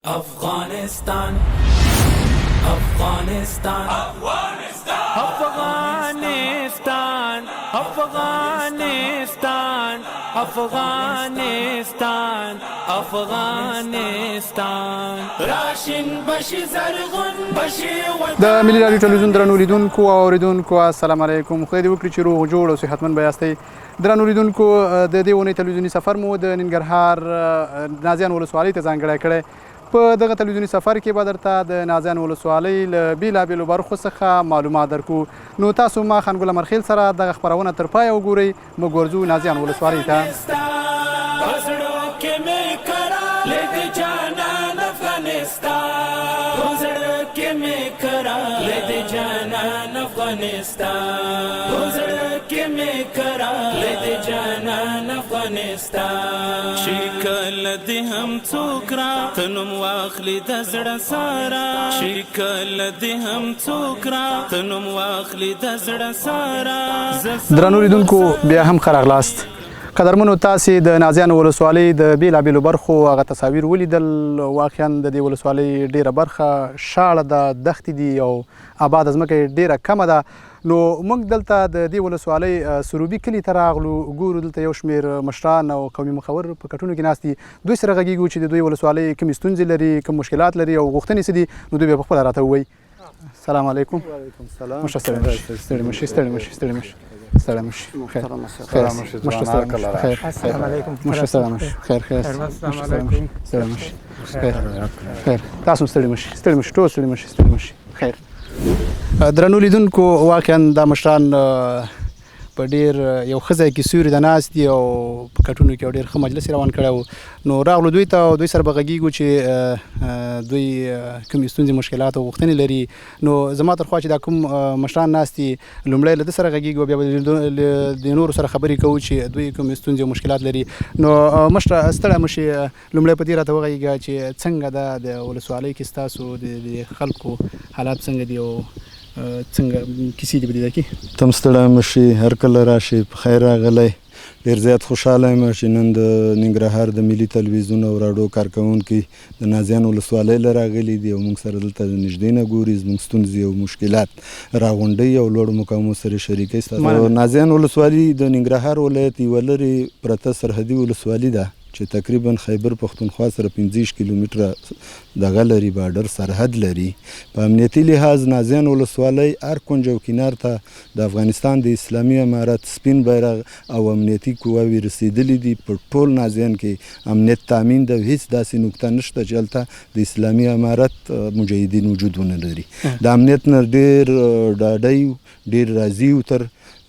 افغانستان افغانستان افغانستان افغانستان افغانستان افغانستان راشن بشي زرغون بشي د ملي رادیو ټلویزیون درنو لیدونکو او اوریدونکو السلام علیکم. خدای دې وکړي چې روغ جوړ او صحتمند به یاستئ. درنو لیدونکو د دې اونۍ تلویزیوني سفر مو د ننګرهار نازیان ولسوالۍ ته ځانګړی کړی. په دغه تلویزیوني سفر کې به درته د نازیان ولسوالۍ له بېلابېلو برخو څخه معلومات درکو. نو تاسو ما خانګل امرخیل سره دغه خپرونه تر پایه وګورئ. موږ ورځو نازیان ولسوالۍ ته. شکل دی هم څوک را تنم واخلی د زړه سارا شکل دی هم څوک را تنم واخلی د زړه سارا. درنو لیدونکو بیا هم ښه راغلاست. قدرمنو تاسې د نازیان ولسوالۍ د بېلابېلو برخو هغه تصاویر ولیدل. واقعا د دې ولسوالۍ ډېره برخه شاړه ده، دښتې دي او آباده ځمکه یې ډېره کمه ده. نو موږ دلته د دې ولسوالۍ سروبي کلي ته راغلو. ګورو دلته یو شمېر مشران او قومي مخور په کټونو کې ناست دي. دوی سره غږېږو چې د دوی ولسوالۍ کومې ستونزې لري، کوم مشکلات لري او غوښتنې څه دي. نو دوی بیا په خپله راته ووایي. السلام علیکم. وعلیکم السلام. مشر ستړي مشي ستړي مشي ستړي مشي ستړي مشي ستړي مشي خیر خیر مشر ستړي مشي خیر السلام علیکم. مشر ستړي مشي خیر خیر السلام علیکم. ستړي مشي خیر خیر تاسو ستړي مشي ستړي مشي ټول ستړي مشي ستړي مشي خیر. درنو لیدونکو واقعا دا مشران په ډېر یو ښه ځای کې سیوري ته ناست دي او په کټونو کې یو ډېر ښه مجلس یې روان کړی و. نو راغلو دوی ته او دوی سره به غږېږو چې دوی کومې ستونزې مشکلات او غوښتنې لري. نو زما تر خوا چې دا کوم مشران ناست دي لومړی له ده سره غږېږو، بیا به د نورو سره خبرې کوو چې دوی کومې ستونزې او مشکلات لري. نو مشره ستړی مشي لومړی په دې راته وغږېږه چې څنګه ده د ولسوالۍ کې ستاسو د خلکو حالات څنګه دي او څنګه کیسې دي په دې کې. تم ستړی مشي، هر کله راشي، په خیر راغلی. ډېر زیات خوشحاله یم چې نن د ننګرهار د ملي تلویزیون او راډیو کارکوونکي د نازیان ولسوالۍ له راغلي دي او موږ سره دلته د نږدې نه ګوري، زموږ ستونزې او مشکلات راغونډوي او لوړو مقامو سره شریکوي. نازیان ولسوالي د ننګرهار ولایت یوه لرې پرته سرحدي ولسوالي ده چې تقریبا خیبر پښتونخوا سره 25 کیلومتره دغه لري، بارډر سرحد لري. په امنیتي لحاظ نازیان ولسوالۍ هر کونج او کنار ته د افغانستان د اسلامي امارت سپین بیرغ او امنیتي قواوې رسېدلي دي. په ټول نازیان کې امنیت تامین ده، هیڅ داسې نقطه نشته چې هلته د اسلامي امارت مجاهدین وجود ونه لري. د امنیت نه ډېر ډاډه یو، ډېر راضي یو. تر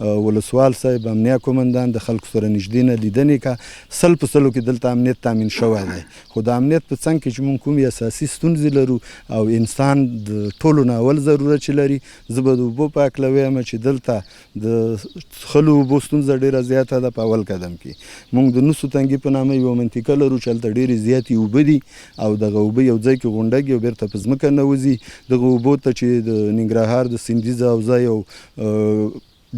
ولسوال صاحب امنیه کومندان د خلکو سره نږدې نه لیدنې کا 100% کې دلته امنیت تامین شوی دی. خو د امنیت په څنګ کې چې موږ کومې اساسي ستونزې لرو او انسان د ټولو نه اول ضرورت چې لري، زه به د اوبو په هکله ویم چې دلته د څښلو اوبو ستونزه ډېره زیاته ده. په اول قدم کې موږ د نوسو تنګي په نامه یوه منطقه لرو چې هلته ډېرې زیاتې اوبه دي او دغه اوبه یو ځای کې غونډږي او بېرته په ځمکه ننوځي. دغه اوبو ته چې د ننګرهار د سیندیز حوزه یو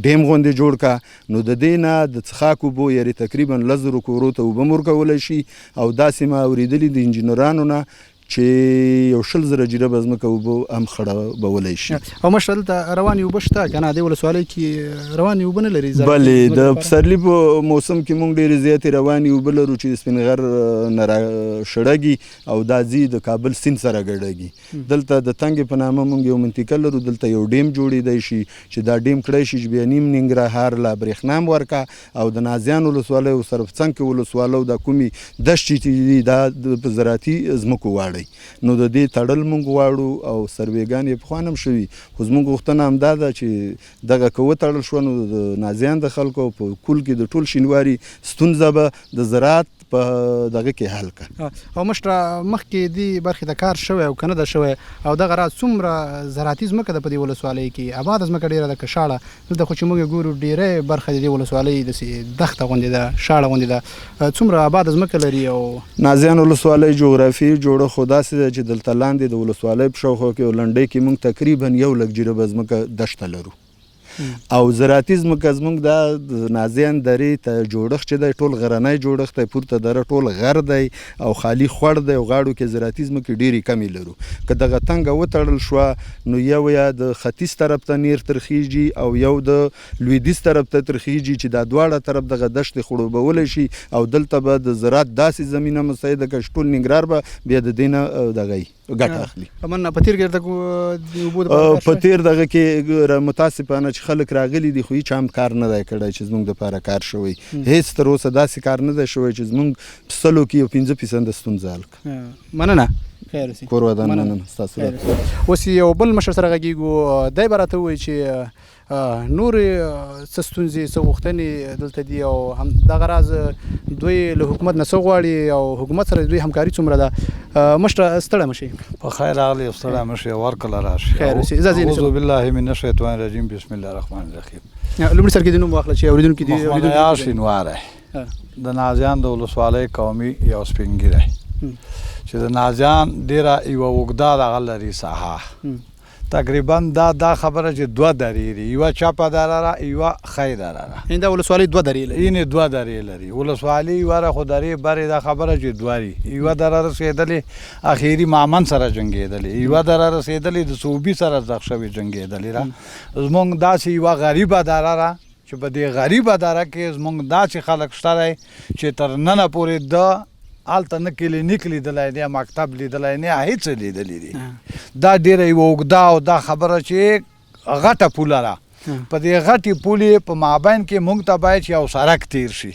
ډیم غوندې جوړ کا، نو د دې نه د څښاک اوبو یعنې تقریبا 10,000 کورو ته اوبه ورکولی شي. او داسې ما اورېدلي د انجینرانو نه چې یو 20,000 جریبه ځمکه اوبه هم خړوبولی شي. او مشره دلته روانې اوبه شته که نه؟ دې ولسوالۍ کې روانې اوبه نه لري؟ بلې د پسرلي په موسم کې موږ ډېرې زیاتې روانې اوبه لرو چې د سپین غر نه راشړږي او دا ځي د کابل سیند سره ګډږي. دلته د تنګې په نامه موږ یو منطقه لرو، دلته یو ډیم جوړېدی شي چې دا ډیم کړی شي چې بیا نیم ننګرهار لا برېښنا هم ورکه او د نازیان ولسوالۍ او سرفڅنګ ولسوالۍ دا کومې دښتې دي دا په زراعتي ځمکو واړه. نو د دې تړل موږ غواړو او سروېګان یې پخوا هم شوي، خو زموږ غوښتنه همدا ده چې دغه که وتړل شوه نو د نازیان د خلکو په کل کې د ټول شینواري ستونزه به د زراعت په دغه کې حل کړه. او مشره مخکې دې برخې ته کار شوی او که نه ده شوی او دغه راز څومره زراعتي ځمکه ده په دې ولسوالۍ کې؟ آباده ځمکه ډېره ده که شاړه؟ دلته خو چې موږ ګورو ډېری برخه د دې ولسوالۍ داسې دښته غوندې ده، شاړه غوندې ده. څومره آباده ځمکه لري؟ او نازیان ولسوالۍ جغرافي جوړه خو داسې ده چې دلته لاندې د ولسوالۍ په شاوخوا کې او لنډۍ کې موږ تقریبا 100,000 جریبه ځمکه دښته لرو. او زراعتي ځمکه زموږ د نازیان درې ته جوړښت چې دی ټول غرنی جوړښت دی، پورته دره ټول غر دی او خالي خوړ دی او غاړو کې زراعتي ځمکې ډېرې کمې لرو. که دغه تنګه وتړل شوه نو یو یا د ختیځ طرف ته نیر ترخیږي او یو د لویدیځ طرف ته ترخیږي چې دا دواړه طرف دغه دښتې خړوبولی شي او دلته به د زراعت داسې زمینه مساعده کړي چې ټول ننګرهار به بیا د دې نه دغه ګټه اخلي. په تېر کې د اوبو په تېر دغه کې متاسفانه چې خلک راغلي دي خو هېچ هم کار نه دی کړی چې زموږ دپاره کار شوی. هېڅ تر اوسه داسې کار نه دی شوی چې زموږ په سلو کې یو 5% ستونزه حل کړي. مننه. خیر اوسې. کور ودان مننه ستاسو. اوس یو بل مشر سره غږېږو، دی به راته ووایي چې نورې څه ستونزې څه غوښتنې دلته دي او همدغه راز دوی له حکومت نه څه غواړي او حکومت سره دوی همکاري څومره ده. مشره ستړی مه شئ. په خیر راغلی، ستړی مه شئ، ورکله راشي. خیر اوسې. اعوذ بالله من الشیطان الرجیم، بسم الله الرحمن الرحیم. لومړي سر کې د نوم واخله چې اورېدونکي دي. محمد یاسین واری د نازیان د ولسوالۍ قومي یو سپین ږیری چې د نازیان ډېره یوه اوږده دغه لري ساحه. تقریبا دا خبره چې دوه درې دي، یوه چپه دره ده، یوه ښی دره ده. دا ولسوالۍ دوه درې لري. یعنې دوه درې لري. ولسوالۍ یوه خو درې برې دا خبره چې دوه دي. یوه دره رسېدلې اخري مامن سره جنګېدلې، یوه دره رسېدلې د صوبي سره زغ شوې جنګېدلې ده. زموږ داسې یوه غریبه دره ده چې په دې غریبه دره کې زموږ داسې خلک شته دی چې تر ننه پورې د هلته نه کلینیک لیدلی دی، مکتب لیدلی نه، هېڅ لیدلی دي. دا ډېره یوه اوږده او دا خبره چې غټه پوله ده. په دې غټې پولې په مابین کې موږ ته باید چې یو سړک تیر شي.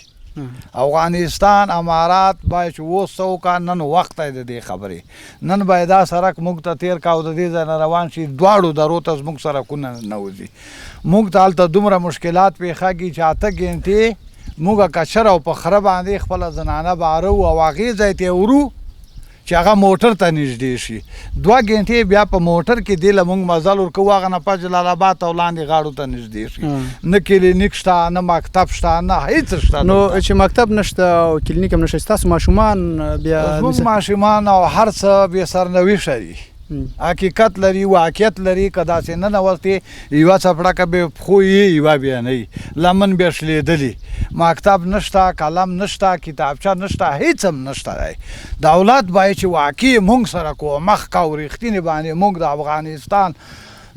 افغانستان امارات باید چې اوس څه وکړه، نن وخت دی د دې خبرې. نن باید دا سړک موږ ته تیر کا او د دې ځای نه روان شي، دواړو درو ته زموږ سړکونه ننوځي. موږ ته هلته دومره مشکلات پېښېږي چې 8 ګنټې موږ کچر او په خره باندې خپله زنانه باره او هغې ځای ته ورو چې هغه موټر ته نږدې شي. 2 ګنټې بیا په موټر کې دې له موږ مزل ورکوو، هغه نه په جلال آباد او لاندې غاړو ته نږدې شي. نه کلینیک شته، نه مکتب شته، نه هېڅ شته. نو چې مکتب نشته او کلینیک هم نشته، ستاسو ماشومان بیا زموږ ماشومان او هر څه بې سرنوشته دي. حقیقت لري، واقعیت لري. که داسې ننوتې یوه څپړکه به پښو یې، یوه بیا نه وي، لمن بیا شلېدلي. مکتب نشته، قلم نشته، کتابچه نشته، هېڅ هم نشته دی. دولت باید چې واقعي موږ سره کومک کا او رښتینې باندې موږ د افغانستان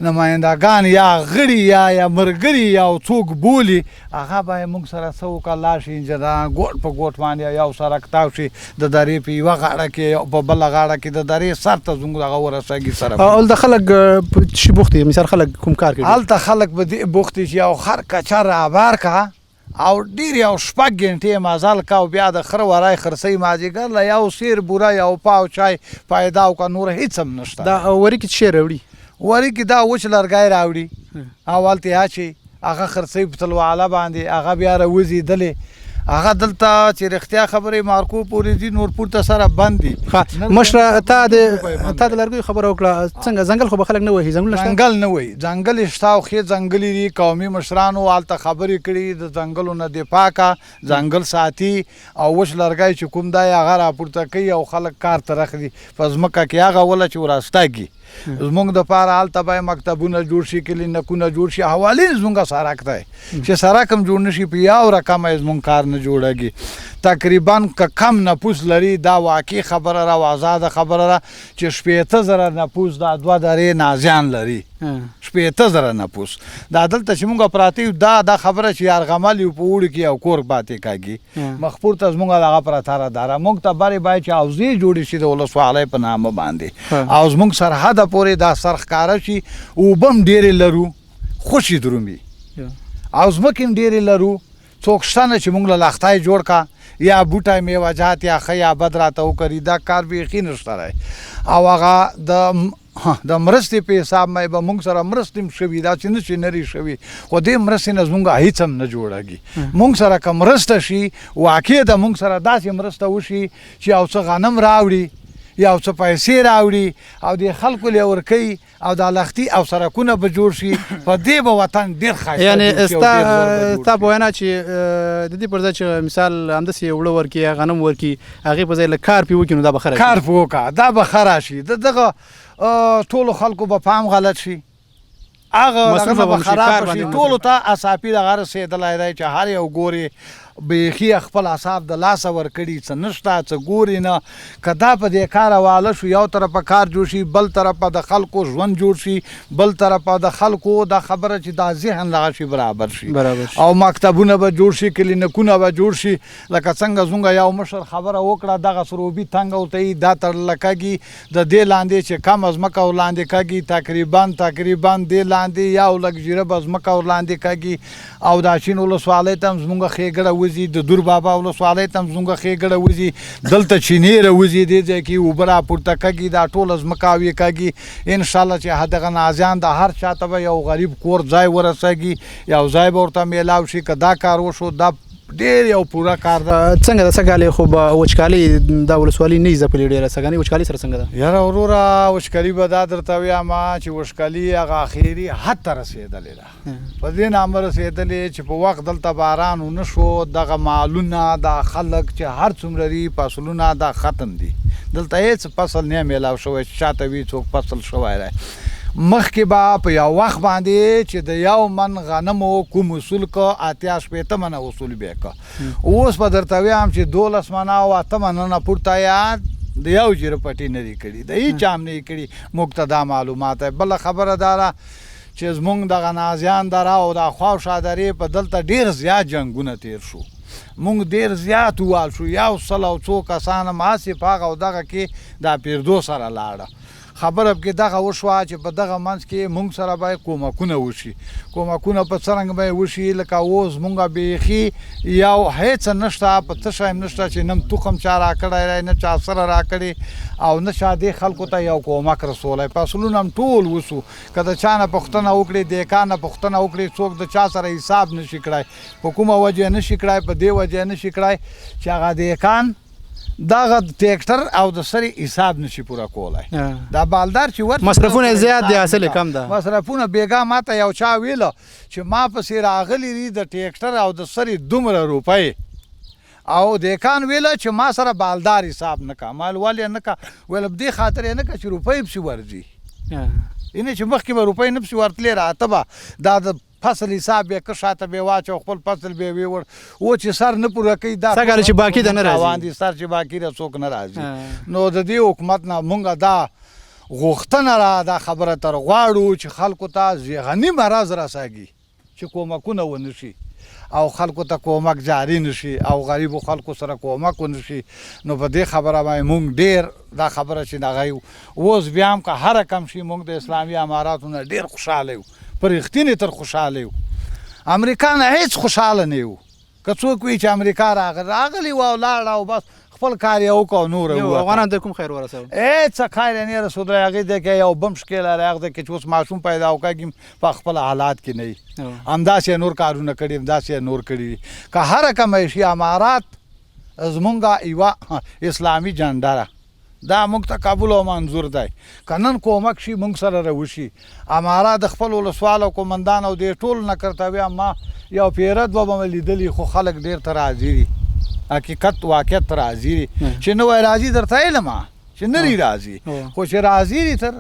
نمایندګان یا غړي یا ملګري یا څوک بولي، هغه باید موږ سره څه وکړه، لاړ شي انجنیران ګوټ په ګوټ باندې یو سړک تاو شي، د درې په یوه غاړه کې او په بله غاړه کې د درې سر ته زموږ دغه ورسېږي سره. هلته خلک په شي بوخت دي، مثال خلک کوم کار کوي؟ هلته خلک په دې بوخت دي چې یو خر کچر رابار کا او ډېر یو 6 ګنټې مزل کا او بیا د خره ورای خرڅوي مازدیګر له یو سیر بوره یو پاو چای پیدا وکړه، نور هېڅ هم نشته. دا وری کې څه شی راوړي؟ وری کې دا وچ لرګی راوړي او هلته یې اچوي، هغه خرڅوي په تلواله باندې، هغه بیا راوځي دلې. هغه دلته چې رښتیا خبرې مارکو پورې دي، نور پورته سره بند دي. مشره تا د لرګیو خبره وکړه، څنګه ځنګل خو به خلک نه وهي؟ ځنګل نه وهي، ځنګل شته او ښې ځنګلې دي. قومي مشرانو هلته خبرې کړي د ځنګلو نه دفاع کا، ځنګل ساتي او وچ لرګی چې کوم دی هغه راپورته کوي او خلک کار ته رخلي په ځمکه کې هغه وله چې وراسته زموږ دپاره هلته باید مکتبونه جوړ شي، کلینیکونه جوړ شي. حوالین زموږ سړک دی چې سړک هم جوړ نه شي، په یو رقم یې زموږ کار نه جوړېږي. تقریبا که کم نفوس لري، دا واقعي خبره ده او آزاده خبره ده چې 80,000 نفوس دا 2 درې نازیان لري. 80,000 نفوس دا دلته چې موږ پراته یو، دا خبره چې یارغمل یو په اوړي کې یو کور پاتې کېږي. مخپور ته زموږ دغه پراته ده، موږ ته برې باید چې حوزې جوړې شي د ولسوالۍ په نامه باندې او زموږ سرحده پورې دا سر ښکاره شي. اوبه هم ډېرې لرو، خوشي درومي او ځمکې هم ډېرې لرو. څوک شته نه چې موږ له لښتی جوړ کا یا بوټی میوه جات یا ښه یا بد راته وکړي، دا کار بیخي نشته دی. او هغه د مرستې په حساب مې به موږ سره مرستې هم شوي، دا چې نه چې نري شوي، خو دې مرستې نه زموږ هېڅ هم نه جوړېږي. موږ سره که مرسته شي، واقع ده موږ سره داسې مرسته وشي چې یو څه غنم راوړي، یو څه پیسې راوړي او د خلکو له ورکوي او د لښتي او سړکونه به جوړ شي، په دې به وطن ډېر ښایسته. یعنې ستا په وینا چې د دې پر ځای چې مثال همداسې اوړه ورکړي، غنم ورکړي، هغې په ځای لږ کار پرې وکړي، نو دا به ښه راشي. کار پرې وکړه، دا به ښه راشي. د دغه ټولو خلکو به پام غلط شي مصروفه هغه به به شي، کار خراب باندې شي مصروف. ټولو ته اصافي دغه رسېدلی دی چې هر یو ګوري بیخي خپل اصاف د لاسه ورکړي څه نشته څه ګوري نه که دا په دې کار واله شو یو طرفه کار جوړ شي بل طرفه د خلکو ژوند جوړ شي بل طرفه د خلکو دا خبره چې دا ذهن دغه شي برابر شي او مکتبونه به جوړ شي کلینیکونه به جوړ شي لکه څنګه زموږ یو مشر خبره وکړه دغه سروبي تنګ ورته یي دا تړله کېږي د دې لاندې چې کم ځمکه ورلاندې کېږي تقریبا دې لاندې یو لږ جیربه ځمکه ورلاندې کېږي او دا چین ولسوالۍ ته هم زموږ ښېګړه وځي د دور بابا ولسوالۍ ته هم زموږ ښېګړه وځي دلته چینې راوځي دې ځای کې اوبه راپورته کېږي دا ټوله ځمکه اوې کېږي انشاءالله چې دغه نازیان د هر چا ته به یو غریب کور ځای ورسېږي یو ځای به ورته میلاو شي که دا کار وشو دا ډېر یو پوره کار ده څنګه ده سږکال خو به وچکالۍ دا ولسوالي نه ځپلې ډېره سږکال وچکالۍ سره څنګه ده یاره وروره وچکالي به دا درته وایم چې وچکالي هغه اخري حد ته رسېدلې ده په دې نامه رسېدلې چې په وخت دلته باران ونه شو دغه مالونه دا خلک چې هر څومره دي فصلونه دا ختم دي دلته هېڅ فصل نه میلاو شوی چې شاته وي څوک فصل شوی دی مخکې به په یو وخت باندې چې د یو من غنمو کوم اصول که اتیا شپېته منه اصول بیا که اوس به درته وایم چې 12 منه او 8 منه نه پورته یا د یو جیره پټي نه دي کړي د هېڅ چا هم نه دي کړي موږ ته دا معلومات بله خبره دا ده چې زموږ دغه نازیان دره او د خواوشا درې په دلته ډېر زیات جنګونه تیر شو مونږ ډېر زیات ووال شو 100 او څو کسان هم هسې په هغه او دغه کې دا پیردو سره لاړه خبره پکې دغه وشوه چې په دغه منځ کې مونږ سره باید کومکونه وشي کومکونه په څرنګه به وشي لکه اوس مونږ بیخي یو هېڅ نشته په څه شی هم نشته چې نه تخم چا راکړی دی نه چا سره راکړې او نه چا دې خلکو ته یو کومک رسولی فصلونه هم ټول وسو که د چا نه پوښتنه وکړې د کار نه پوښتنه وکړې څوک د چا سره حساب نشي کړی په کومه وجه نشي کړی په دې وجه نشي کړی چې هغه دهقان دغه ټریکټر او د سری حساب نشي پوره کولای دا بالدار چې ورته مصرفونه زیات دي حاصل کم ده مصرفونه بیګا ماته یو چا ویله چې ما پسې راغلی دي د ټریکټر او د سری دومره روپۍ او دهقان ویله چې ما سره بالدار حساب نه کا مال والي نه کا ویل دې خاطر نه کا چې روپۍ پسې ورځي اینه چې مخکې به روپۍ نه پسې ورتلې راته به دا د فصل حساب به که شاته به واچو خپل فصل به ویور او چې سر نه پوره کوي دا سږکال چې باقي ده نه راځي سر چې باقي ده څوک نه راځي نو د دې حکومت نه مونږ دا غوښتنه را دا خبره تر غواړو چې خلکو ته ذهني مرض رسېږي چې کومکونه ونه شي او خلکو ته کومک جاری نشي او غریبو خلکو سره کومک ونه شي نو په دې خبره باندې مونږ ډېر دا خبره چې دغه یو اوس بیا هم که هر کم شي مونږ د اسلامي اماراتو نه ډېر خوشحاله یو په رښتینې تر خوشحاله یو امریکا نه هېڅ خوشحاله نه یو که څوک وي چې امریکا راغلی و او لاړه او بس خپل کار یې وکړو نور افغانانو ته کوم خیر ورسوه هېڅ خیر یې نه رسېدلی هغې دی کې یو بم شکیل لري هغه دی کې چې اوس ماشوم پیدا وکړي په خپل حالات کې نه وي همداسې نور کارونه کړي همداسې نور کړي که هر کومه شي امارات زمونږ یوه اسلامي جنډه دا موږ ته قبول او منظور دی که نن کومک شي موږ سره راوشي امارات د خپل ولسوال او قومندان او دې ټول نه کرته وایم ما یو پیرد به مې لیدلي خو خلک ډېر ته راضي دي حقیقت واقعیت ته راضي دي چې نه وای راضي درته علم چې نه دي راضي خو چې راضي دي تر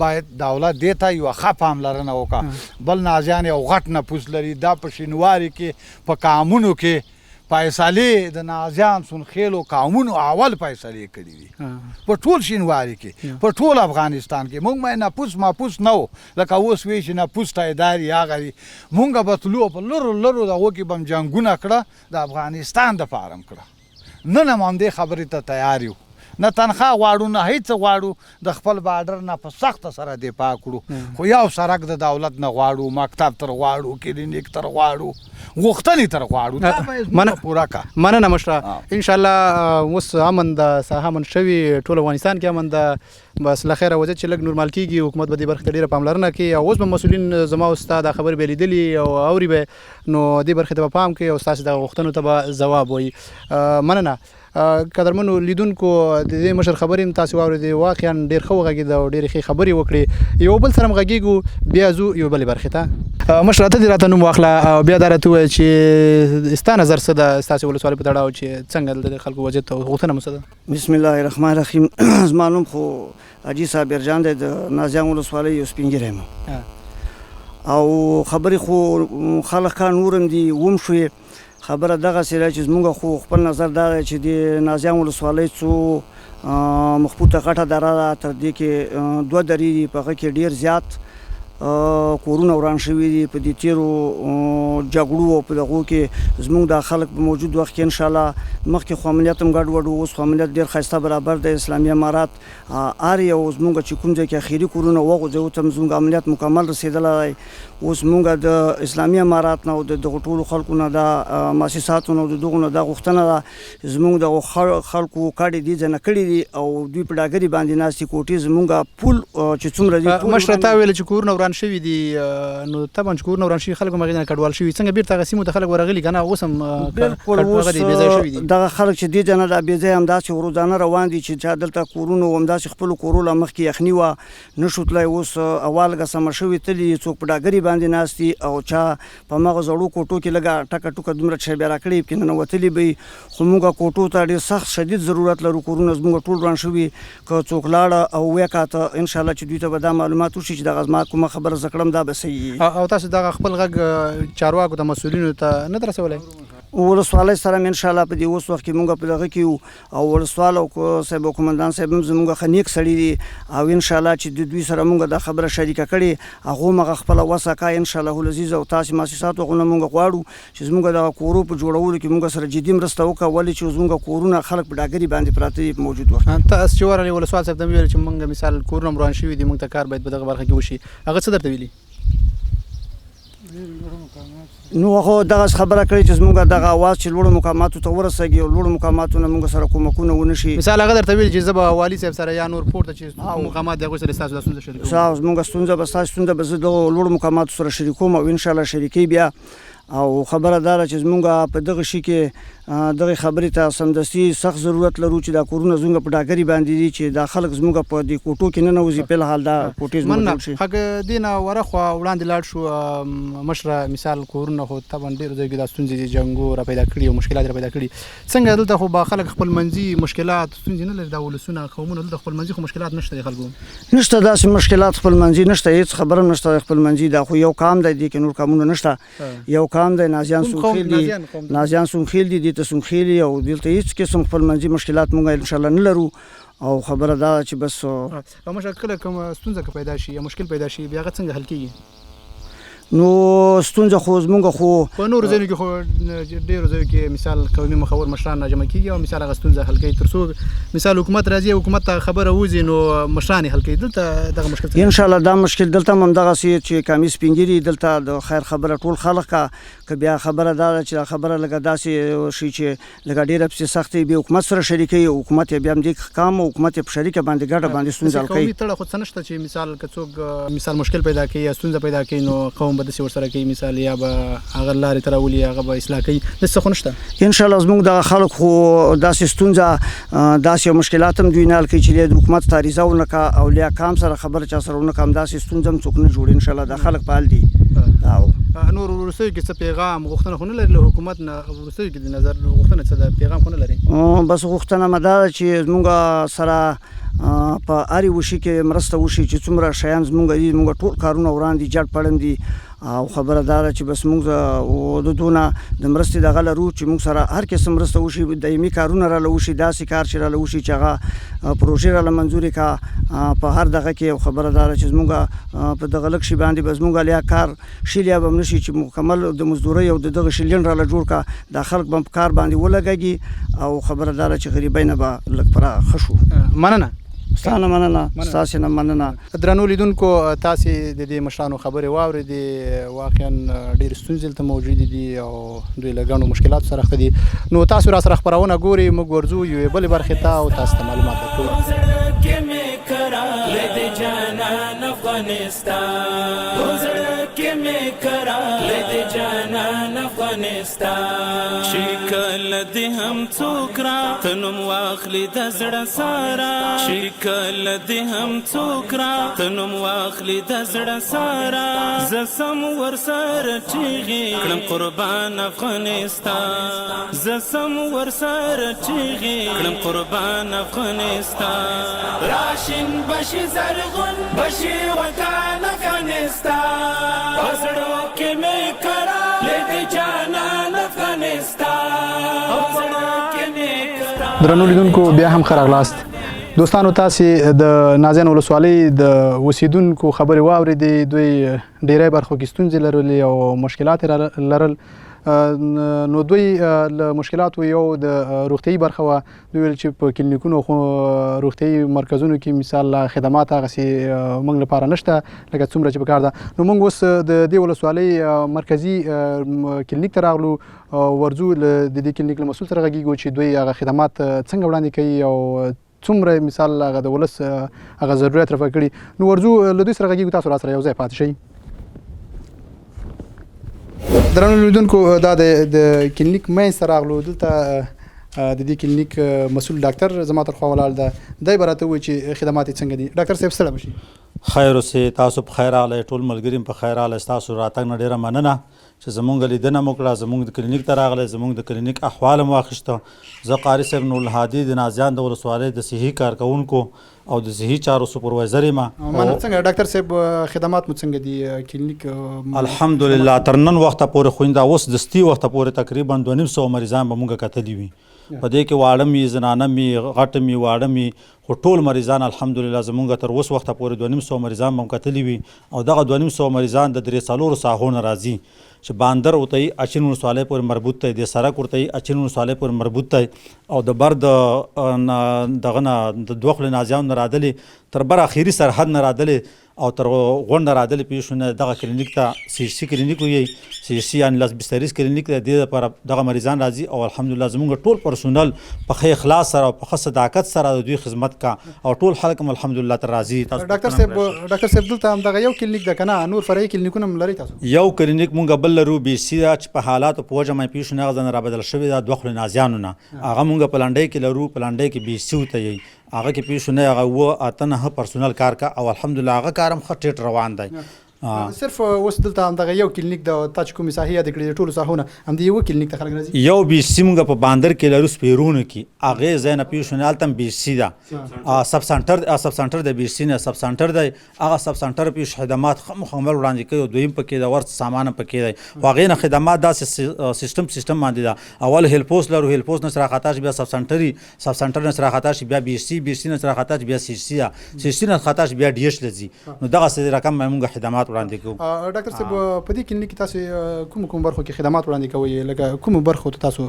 باید دولت دې ته یوه ښه پاملرنه وکړه بل نازیان یو غټ نفوس لري دا په شینواري کې په قامونو کې فیصلې د نازیان سونخیلو قومونو اول فیصلې کړي دي په ټول شینواري کې په ټول افغانستان کې مونږ باندې نفوس ماپوس نه و لکه اوس وایي چې نفوس تایداري هغه دي مونږ به تلو په لرو لرو د هغو کې به م جنګونه کړه د افغانستان دپاره م کړه نن هم همدې خبرې ته تیار یو نه تنخواه غواړو نه هېڅ غواړو د خپل بارډر نه په سخته سره دفاع کړو خو یو سړک د دولت نه غواړو مکتب تر غواړو کلینیک تر غواړو غوښتنې تر غواړو دا به پوره کړه مننه مشره انشاءالله اوس امن ده ساحه امن شوي ټول افغانستان کې امن ده بس له خیره وضعیت چې لږ نورمال کېږي حکومت به دې برخې ته ډېره پاملرنه کوي او اوس به مسؤلین زما او ستا دا خبرې به لیدلي او اوري به نو دې برخې ته به پام کوي او ستاسې دغه غوښتنو ته به ځواب وایي مننه قدرمنو لیدونکو د دې مشر خبرې هم تاسې واورېدې واقعا ډېر ښه وغږېده او ډېرې ښې خبرې وکړې یو بل سره هم غږېږو بیا ځو یو بلې برخې ته مشره ته دې راته نوم واخله او بیا دا راته ووایه چې ستا نظر څه ده ستاسې ولسوالۍ په تړاو چې څنګه دلته د خلکو وضعیت او غوښتنه مو څه ده بسم الله الرحمن الرحیم زما نوم خو حاجي صابر جان دی د نازیان ولسوالۍ یو سپین ږیری یم او خبرې خو خلک کا نورم دي وم شوې خبره دغسې ده چې زموږ خو خپل نظر دا دی چې د نازیان ولسوالۍ څو مخپوطه غټه دره ده تر دې کې 2 درې دي په هغه کې ډېر زیات کورونه وران شوي دي په دې تیرو جګړو او په دغو کې زموږ د خلک په موجود وخت کې انشاءالله مخکې خو عملیات هم ګډوډ و اوس خو عملیات ډېر ښایسته برابر د اسلامي امارات هر یو زموږ چې کوم ځای کې اخري کورونه وغورځوي ته زموږ عملیات مکمل رسېدلی دی اوس موږ د اسلامي امارات نه او د دغو ټولو خلکو نه د مؤسساتو نه او د دغو نه دا غوښتنه ده زموږ دغو خلکو کاډې دې ځای نه کړي دي او دوی په ډاګرې باندې ناستې کوټې زموږ پول چې څومره دي مشره تا ویل چې کورونه وران شوي دي نو طبعا چې کورونه وران شوي خلک هم هغې نه کډوال شوي څنګه بیرته هغه سیمو ته خلک ورغلي که نه اوس هم دغه خلک چې دې ځای نه دا بې ځایه همداسې روزانه روان دي چې چا دلته کورونه و همداسې خپلو کورو له مخکې یخني وه نه شو تللی اوس اوالګه سمه شوې تلي څوک په ډاګرې باندې ناست دي او چا په هماغه زړو کوټو کې لږه ټکه ټوکه دومره چې بیا راکړې پکې ننوتلي به وي خو موږ کوټو ته ډېر سخت شدید ضرورت لرو کورونه زموږ ټول وران شوي که څوک لاړه او ویې کاته انشاءالله چې دوی ته به دا معلومات وشي چې دغه زما کومه خبره زه کړم دا به صحیح او تاسو دغه خپل غږ چارواکو ته مسؤلینو ته نه در رسولی ولسوالۍ سره هم انشاءالله په دې اوس وخت کې موږ په دغه کې یو او ولسوال او صاحب او قومندان صاحب هم زموږ ښه نیک سړي دي او انشاءالله چې د دوی سره موږ دا خبره شریکه کړې هغو هم هغه خپله وسه کا انشاءالله العزیز او تاسې مؤسسات هغو نه موږ غواړو چې زموږ دغه کورو په جوړولو کې موږ سره جدي مرسته وکړه ولې چې زموږ کورونه خلک په ډاګرې باندې پراته دي په موجود وخت تاسو چې ورغلې ولسوال صاحب ته مې ویل چې موږ مثال کورونه هم وران شوي دي موږ ته کار باید په دغه برخه کې وشي هغه څه درته ویلي نو هغه دغه خبره کړې چې زموږ دغه اواز چې لوړو مقاماتو ته ورسېږي او لوړو مقاماتو نه موږ سره کومکونه ونه شي مثال هغه درته ویل چې زه به والي صاحب سره یا نور پورته چې مقامات د هغوی سره ستاسو دا ستونزه شریکوم زموږ ستونزه به ستاسو ستونزه به زه دغو لوړو مقاماتو سره شریکوم او انشاءالله شریکوي بیا او خبره دا ده چې زموږ په دغه شي کې دغه خبرې ته سمدستي سخت ضرورت لرو چې دا کورونه زموږ په ډاګرې باندې دي چې دا خلک زموږ په دې کوټو کې ننوځي فلحال دا کوټې زموږ جوړ شي هغه دې نه ورخوا وړاندې لاړ شو مشره مثال کورونه خو طبعا ډېرو ځایو کې دا ستونزې دي جنګو را پیدا کړي او مشکلات را پیدا کړي څنګه دلته خو به خلک خپل منځي مشکلات ستونزې نه لري دا ولسونه قومونه دلته خپل منځي خو مشکلات نشته د خلکو نشته داسې مشکلات خپل منځي نشته هېڅ خبره هم نشته خپل منځي دا خو یو کام دی دې کې نور کامونه نشته یو کام دی نازیان سونخیل دي نازیان سونخیل دي دې ته سونخیل او دلته هېڅ قسم خپل منځي مشکلات موږ انشاءالله نه لرو او خبره دا چې بس او مشر کله کوم ستونزه که پیدا شي یا مشکل پیدا شي بیا هغه څنګه حل کېږي نو ستونزه خو زموږ خو په نورو ځایونو کې خو ډېرو ځایو کې مثال قومي مخور مشران راجمع کېږي او مثال هغه ستونزه حل کوي تر څو مثال حکومت راځي حکومت ته خبره وځي نو مشران یې حل کوي دلته دغه مشکل انشاءالله دا مشکل دلته هم همدغسې چې کامي سپین ږیري دلته د خیر خبره ټول خلک که بیا خبره دا ده چې دا خبره لکه داسې شي چې لکه ډېره پسې سخت وي بیا حکومت سره شریکوي او حکومت یې بیا همدې کام او حکومت یې په شریکه باندې ګډه باندې ستونزه حل کوي قومي تړه خو څه نشته چې مثال که څوک مثال مشکل پیدا کوي یا ستونزه پیدا کوي نو قوم به داسې ورسره کوي مثال یا به هغه لارې ته راولي هغه به اصلاح کوي داسې خو نشته انشاءالله زموږ دغه خلک خو داسې ستونزه داسې مشکلات هم دوی نه حل کوي چې د حکومت ته عریضه ونه کړه او لیا کام سره خبره چا سره ونه کړه همداسې ستونزه هم څوک نه جوړي انشاءالله دا خلک فعال دي نور وروستیو کې څه پیغام غوښتنه خو نه لري له حکومت نه وروستیو کې د نظر غوښتنه څه ده پیغام خو نه لري بس غوښتنه مې دا ده چې زموږ سره په هرې وشي کې مرسته وشي چې څومره شیان زموږ دي زموږ ټول کارونه وران دي جړ پړن دي او خبره دا ده چې بس موږ د دونه د مرستې دغه لرو چې موږ سره هر قسم مرسته وشي دایمي کارونه راله وشي داسې کار چې راله وشي چې هغه پروژې راله منظورې کا په هر دغه کې یو خبره دا ده چې زموږ په دغه لږ شي باندې به زموږ لیا کار شیلیا به هم نه شي چې مکمل د مزدورۍ او د دغه شیلین راله جوړ کا دا خلک به په کار باندې ولګېږي او خبره دا ده چې غریبۍ نه به لږ پوره ښه شو مننه ستانه مننه ستاسې نه مننه درنو لیدونکو تاسې د دې مشرانو خبرې واورېدې واقعا ډېرې ستونزې دلته موجودې دي او دوی له ګڼو مشکلاتو سره اخته دي نو تاسو را سره خپرونه ګورئ موږ ورځو یوې بلې برخې ته او تاسو ته معلومات درکوو شکل دی هم څوک را تنم واخلی د زړه سارا شکل دی هم څوک را تنم واخلی د زړه سارا ز سم ورسره چیغي کړم قربان افغانستان ز سم ورسره چیغي کړم قربان افغانستان راشن بشي زرغون بشي وطن افغانستان پزړو کې مې کرا لدې جانان افغانستان پزړو کې مې کرا. درنو لیدونکو بیا هم ښه راغلاست. دوستانو تاسې د نازیانو ولسوالۍ د اوسیدونکو خبرې واورېدې. دوی ډیری برخو کې ستونزې لرلې او مشکلات یې لرل. نو دوی له مشکلاتو یو د روغتیایي برخه وه. دوی ویل چې په کلینیکونو خو روغتیایي مرکزونو کې مثال خدمات هغسې موږ لپاره نشته لکه څومره چې پکار ده. نو موږ اوس د دې ولسوالۍ مرکزي کلینیک ته راغلو. ورځو د دې کلینیک له مسؤل سره غږیږو چې دوی هغه خدمات څنګه وړاندې کوي او څومره مثال هغه د ولس هغه ضرورت رفع کړي. نو ورځو له دوی سره غږیږو. تاسو راسره یو ځای پاتې شئ. درنو لیدونکو دا د کلینیک منځ ته راغلو. دلته د دې کلینیک مسؤل ډاکټر زما تر خوا ولاړ ده. دی به راته ووایي چې خدمات یې څنګه دي. ډاکټر صاحب ستړی مه شئ. خیر اوسې. تاسو په خیر راغلی. ټول ملګري په خیر راغلی. ستاسو راتګ نه ډېره مننه چې زمونږ لیدنه مو کړه. زمونږ د کلینیک ته راغلی. زمونږ د کلینیک احوال مو واخیسته. زه قاري صاحب نورالهادي د نازیان د ولسوالۍ د صحي کارکوونکو او د صحي چارو سوپروایزر یم. مننه. څنګه ډاکټر صاحب خدمات مو څنګه دي کلینیک؟ الحمدلله تر نن وخته پورې خوینده اوس دستي وخته پورې تقریبا 250 مریضان به مونږ کتلي وي. په دې کې واړه مي زنانه مي غټ مي واړه مي خو ټول مریضان الحمدلله زمونږ تر اوس وخته پورې 250 مریضان به کتلي وي. او دغه 250 مریضان د 3 ساحو نه راځي چې باندر ورته یې اچین ولسوالۍ پورې مربوط دی. د سرک ورته یې اچین ولسوالۍ پورې مربوط دی. او د بر دغه نه د دوه خولې نازیانو نه رادلې تر بر اخري سرحد نه رادلې او تر غونډه رادلې پیښونه دغه کلینیک ته CHC کلینیک وایي. CHC یعنې لاس بستریز کلینیک دی. د دې لپاره دغه مریضان راځي او الحمدلله زموږ ټول پرسونل په ښه اخلاص سره او په ښه صداقت سره د دوی خدمت کا او ټول خلک هم الحمدلله تر راضي. ډاکټر صاحب دلته همدغه یو کلینیک ده که نه نور فرعي کلینیکونه هم لرئ تاسو؟ یو کلینیک مونږ بل لرو BC ده چې په حالاتو په وجه مې پیښونه هغه ځای نه رابدل شوې ده دوه خولې نازیانو نه. هغه مونږ په لنډۍ کې لرو. په لنډۍ کې BC ورته یي. هغه کې پیښونه هغه 9 پرسونل کار کا او الحمدلله هغه کار هم ښه ټیټ روان دی. صرف اوس دلته همدغه یو کلینیک ده. تا چې کومې ساحې یادې کړې د ټولو ساحو نه همدې یوه کلینیک ته خلک راځي. یو BC مونږ په باندر کې لرو سپیرونو کې. هغې ځای نه پیښونه هلته هم BC ده. سب سنټر د BC نه سب سنټر دی. هغه سب سنټر پیښ خدمات مکمل وړاندې کوي. دویم پکې د ورڅ سامان پکې دی. خو هغې نه خدمات داسې سیستم باندې ده. اول هیل پوسټ لرو. هیل پوسټ نه سره خطا شي بیا سب سنټر نه سره خطا شي بیا BC نه سره خطا شي بیا CHC نه خطا شي بیا DH لځي. نو دغسې رقم مونږ خدمات وړاندې کوو. ډاکټر صاحب په دې کلینیک کې تاسو کوم برخو کې خدمات وړاندې کوئ؟ لکه کومو برخو ته تاسو